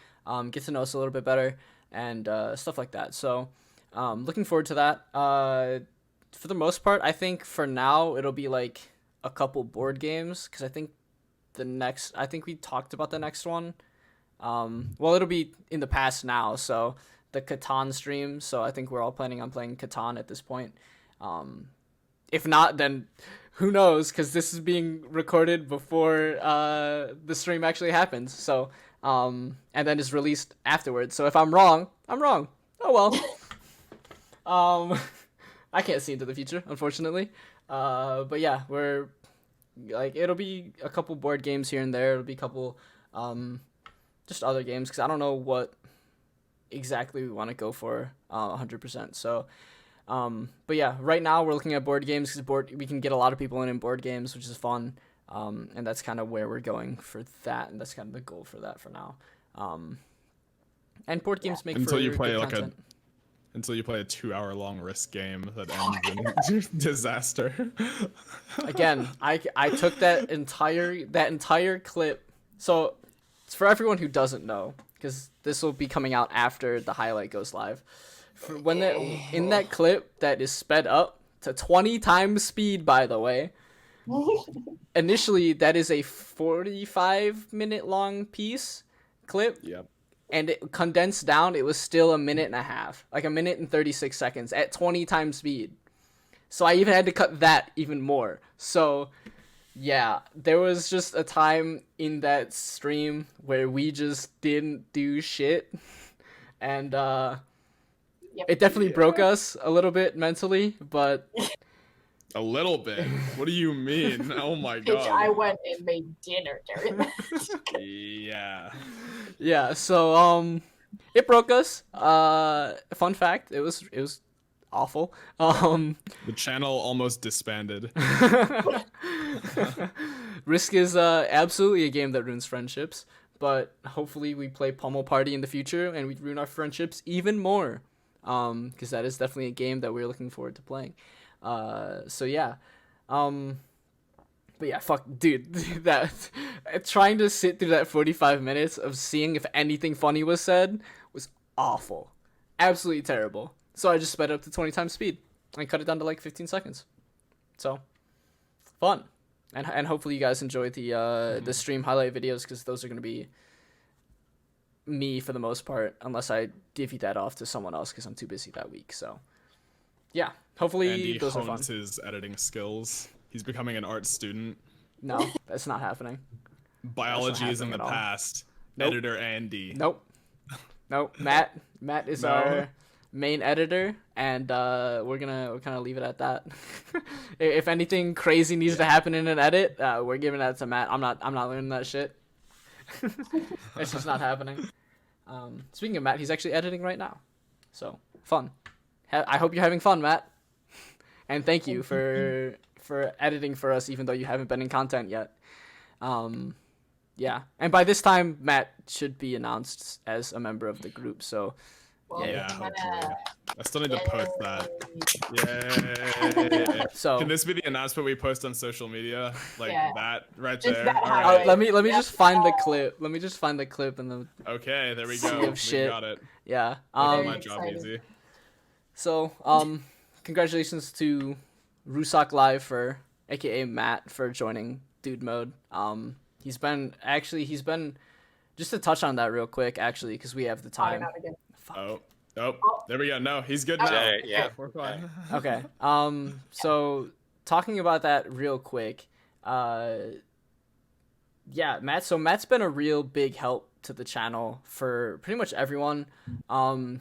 get to know us a little bit better, and stuff like that. So looking forward to that. For the most part, I think for now it'll be like a couple board games, because I think we talked about the next one. Well, it'll be in the past now, so the Catan stream, so I think we're all planning on playing Catan at this point. If not, then who knows, because this is being recorded before the stream actually happens, so and then is released afterwards. So if I'm wrong, I'm wrong. Oh well. I can't see into the future, unfortunately. But yeah, we're like, it'll be a couple board games here and there. It'll be a couple just other games, because I don't know what exactly we want to go for 100%. So but yeah, right now we're looking at board games, because we can get a lot of people in board games, which is fun. And that's kind of where we're going for that, and that's kind of the goal for that for now. And board games make until for you play good like content. Until you play a 2-hour-long Risk game that ends in disaster. Again, I took that entire clip. So it's for everyone who doesn't know, because this will be coming out after the highlight goes live. In that clip that is sped up to 20 times speed, by the way. Initially, that is a 45-minute long clip. Yep. And it condensed down, it was still a minute and a half, like a minute and 36 seconds at 20 times speed. So I even had to cut that even more. So yeah, there was just a time in that stream where we just didn't do shit. And it definitely broke us a little bit mentally, but a little bit? What do you mean? Oh my Bitch, god. I went and made dinner during that. Yeah. Yeah, so it broke us. Fun fact, it was awful. The channel almost disbanded. Risk is absolutely a game that ruins friendships, but hopefully we play Pummel Party in the future and we ruin our friendships even more. Because that is definitely a game that we're looking forward to playing. So yeah. But yeah, fuck, dude, that trying to sit through that 45 minutes of seeing if anything funny was said was awful. Absolutely terrible. So I just sped it up to 20 times speed and cut it down to like 15 seconds. So fun. And hopefully you guys enjoy the stream highlight videos, because those are going to be me for the most part, unless I divvy that off to someone else because I'm too busy that week. So yeah, hopefully Andy those are fun. hones his editing skills. He's becoming an art student. No, that's not happening. Biology is in the happening at all. past. Nope. Editor Andy. Nope. Matt is No. our main editor, and we're gonna leave it at that. If anything crazy needs to happen in an edit, we're giving that to Matt. I'm not learning that shit. It's just not happening. Speaking of Matt, he's actually editing right now, so fun. I hope you're having fun, Matt, and thank you for editing for us, even though you haven't been in content yet. Yeah, and by this time Matt should be announced as a member of the group, so Well, Yeah, I'm hopefully. gonna- I still need to post that. Yay. Yay! So Can this be the announcement we post on social media? Like Yeah. that right Just there? that All highlight. right. let me Yep. just find the clip. Let me just find the clip and then Okay, there we Sea go. of We shit. got it. yeah. Making my Very job excited. easy. So congratulations to Rusak Live for aka Matt for joining Dude Mode. He's been just to touch on that real quick actually because we have the Fire time. not again. Fuck. Oh, there we go. No, he's good now. Yeah, yeah. We're fine. Okay. So talking about that real quick, yeah, Matt's been a real big help to the channel for pretty much everyone.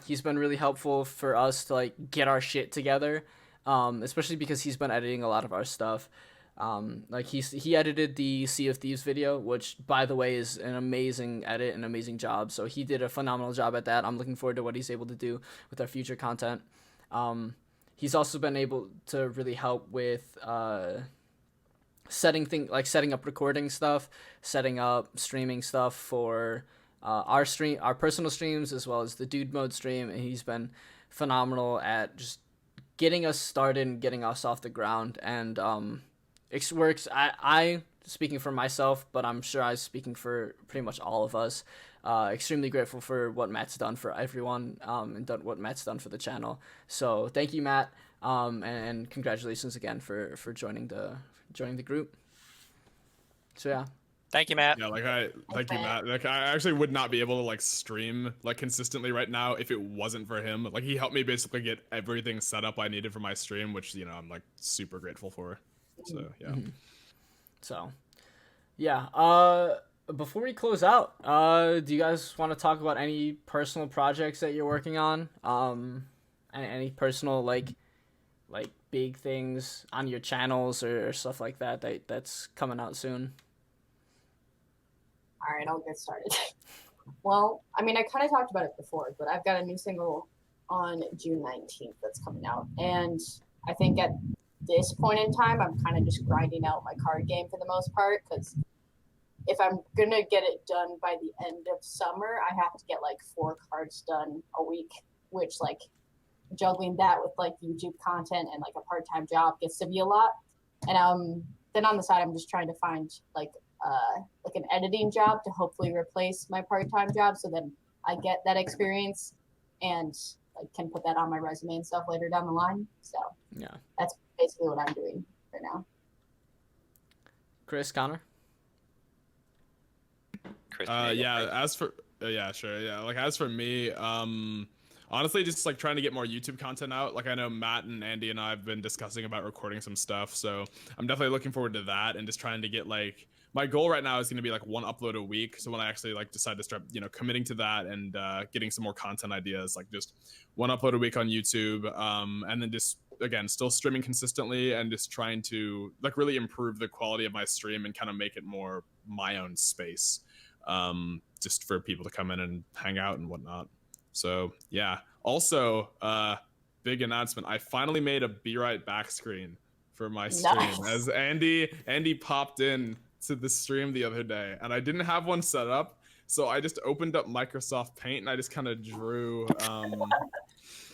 He's been really helpful for us to like get our shit together. Especially because he's been editing a lot of our stuff. Like he edited the Sea of Thieves video, which by the way is an amazing edit, an amazing job. So he did a phenomenal job at that. I'm looking forward to what he's able to do with our future content. He's also been able to really help with setting up recording stuff, setting up streaming stuff for our personal streams as well as the Dude Mode stream, and he's been phenomenal at just getting us started and getting us off the ground. And it works. I speaking for myself, but I'm sure I'm speaking for pretty much all of us. Extremely grateful for what Matt's done for everyone, and what Matt's done for the channel. So thank you, Matt, and congratulations again for joining the group. So yeah. Thank you, Matt. Yeah, thank you, Matt. Like I actually would not be able to like stream like consistently right now if it wasn't for him. Like he helped me basically get everything set up I needed for my stream, which I'm like super grateful for. So yeah. Mm-hmm. So yeah. Before we close out, do you guys want to talk about any personal projects that you're working on? Any personal like big things on your channels or stuff like that's coming out soon? All right, I'll get started. Well, I mean, I kind of talked about it before, but I've got a new single on June 19th that's coming out. And I think at this point in time, I'm kind of just grinding out my card game for the most part, because if I'm going to get it done by the end of summer, I have to get like 4 cards done a week, which like juggling that with like YouTube content and like a part-time job gets to be a lot. And then on the side, I'm just trying to find like an editing job to hopefully replace my part-time job, so then I get that experience and like can put that on my resume and stuff later down the line. So Yeah. that's basically what I'm doing for now. Chris, Connor? Chris, Yeah, as for sure. Yeah, like as for me, honestly, just like trying to get more YouTube content out. Like I know Matt and Andy and I have been discussing about recording some stuff, so I'm definitely looking forward to that and just trying to get like my goal right now is going to be like 1 upload a week. So when I actually like decide to start, committing to that and getting some more content ideas, like just 1 upload a week on YouTube, and then just again still streaming consistently and just trying to like really improve the quality of my stream and kind of make it more my own space, just for people to come in and hang out and whatnot. So yeah. Also, big announcement. I finally made a Be Right Back screen for my stream. Nice. As Andy popped in to the stream the other day, and I didn't have one set up, so I just opened up Microsoft Paint and I just kind of drew.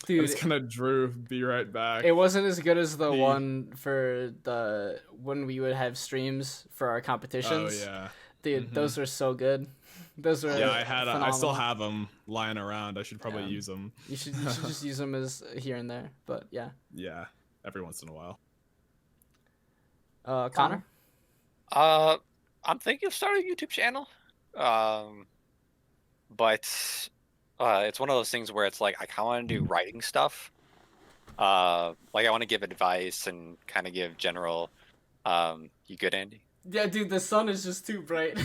Dude, I just kind of drew Be Right Back. it wasn't as good as the one for when we would have streams for our Oh competitions. yeah. Dude, those are so good. Those are Yeah, I still phenomenal. have them lying around. I should probably use them. You should just use them as here and there. But yeah. Yeah, every once in a while. Connor? I'm thinking of starting a YouTube channel, but it's one of those things where it's like I kind of want to do writing stuff. Like I want to give advice and kind of give general. You good, Andy? Yeah, dude, the sun is just too bright.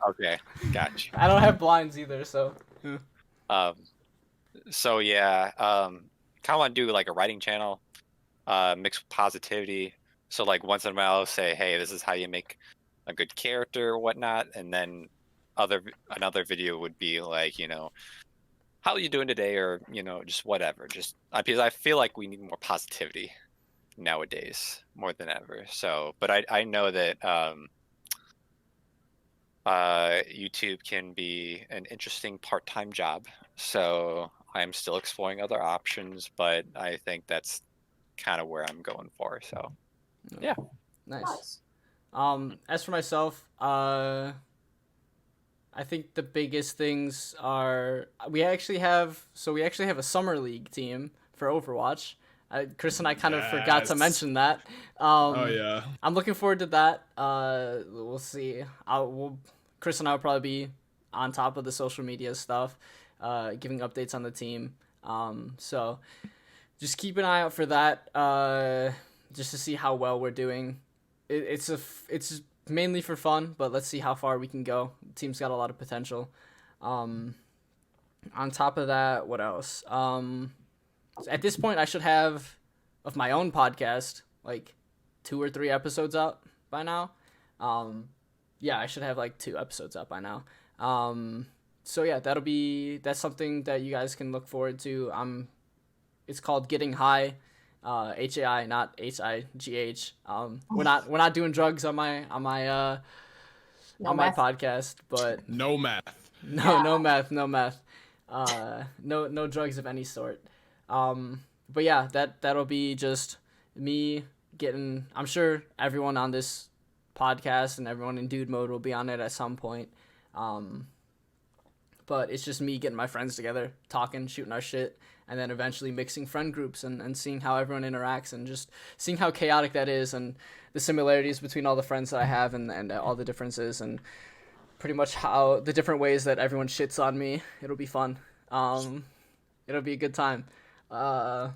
Okay, gotcha. I don't have blinds either, so. So yeah, kind of want to do like a writing channel, mixed with positivity. So like once in a while, I'll say, hey, this is how you make a good character or whatnot, and then another video would be like, how are you doing today, or just whatever. Just because I feel like we need more positivity nowadays more than ever. So, but I know that YouTube can be an interesting part-time job. So I'm still exploring other options, but I think that's kind of where I'm going for. So, yeah. Nice. As for myself, I think the biggest things are we actually have a summer league team for Overwatch. Chris and I kind of forgot to Yes. mention that. Oh yeah. I'm looking forward to that. We'll see. Chris and I will probably be on top of the social media stuff, giving updates on the team. So just keep an eye out for that. Just to see how well we're doing. It's mainly for fun, but let's see how far we can go. The team's got a lot of potential. On top of that, what else? At this point, I should have of my own podcast like 2 or 3 episodes out by now. Yeah, I should have like 2 episodes out by now. So yeah, that's something that you guys can look forward to. It's called Getting High. HAI, not HIGH. We're not doing drugs on my podcast, but No math. no meth. No drugs of any sort. But yeah, that'll be just me getting. I'm sure everyone on this podcast and everyone in Dude Mode will be on it at some point. But it's just me getting my friends together, talking, shooting our shit, and then eventually mixing friend groups and seeing how everyone interacts and just seeing how chaotic that is and the similarities between all the friends that I have and all the differences and pretty much how the different ways that everyone shits on me. It'll be fun. It'll be a good time. But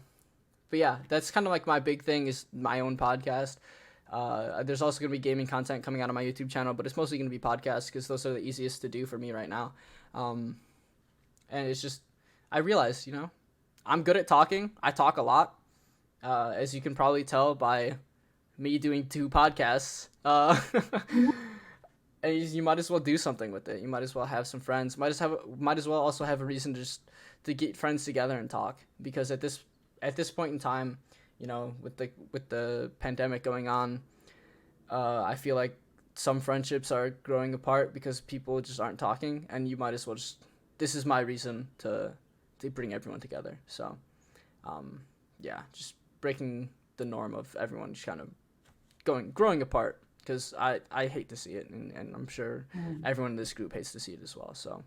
yeah, that's kind of like my big thing is my own podcast. There's also going to be gaming content coming out on my YouTube channel, but it's mostly going to be podcasts because those are the easiest to do for me right now. And it's just, I realized, I'm good at talking. I talk a lot, as you can probably tell by me doing 2 podcasts. And you might as well do something with it. You might as well have some friends. Might as well also have a reason to get friends together and talk. Because at this point in time, with the pandemic going on, I feel like some friendships are growing apart because people just aren't talking, and you might as well this is my reason to bring everyone together. So, yeah, just breaking the norm of everyone just kind of growing apart, because I hate to see it, and I'm sure everyone in this group hates to see it as well. So,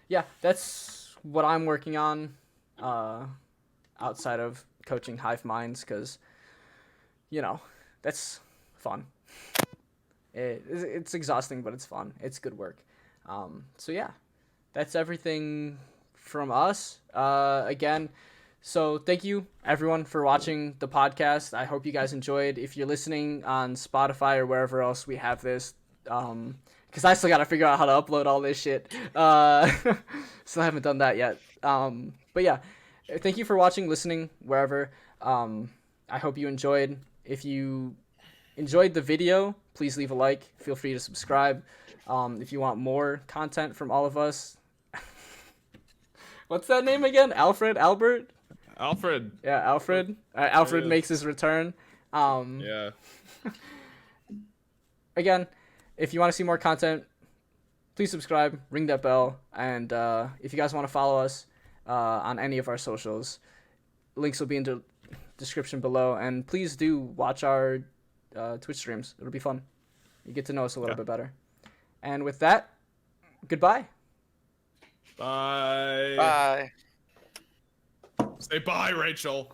yeah, that's what I'm working on, outside of coaching Hive Minds, because, that's fun. It's exhausting, but it's fun. It's good work. So yeah, that's everything from us. Again, so thank you everyone for watching the podcast. I hope you guys enjoyed. If you're listening on Spotify or wherever else we have this, because I still got to figure out how to upload all this shit. Still haven't done that yet. But yeah, thank you for watching, listening, wherever. I hope you enjoyed. If you enjoyed the video, please leave a like. Feel free to subscribe. If you want more content from all of us. What's that name again? Albert? Alfred. Yeah, Alfred. Alfred makes his return. Yeah. Again, if you want to see more content, please subscribe, ring that bell, and if you guys want to follow us on any of our socials, links will be in the description below, and please do watch our Twitch streams. It'll be fun. You get to know us a little bit better. And with that, goodbye. Bye. Bye. Say bye, Rachel.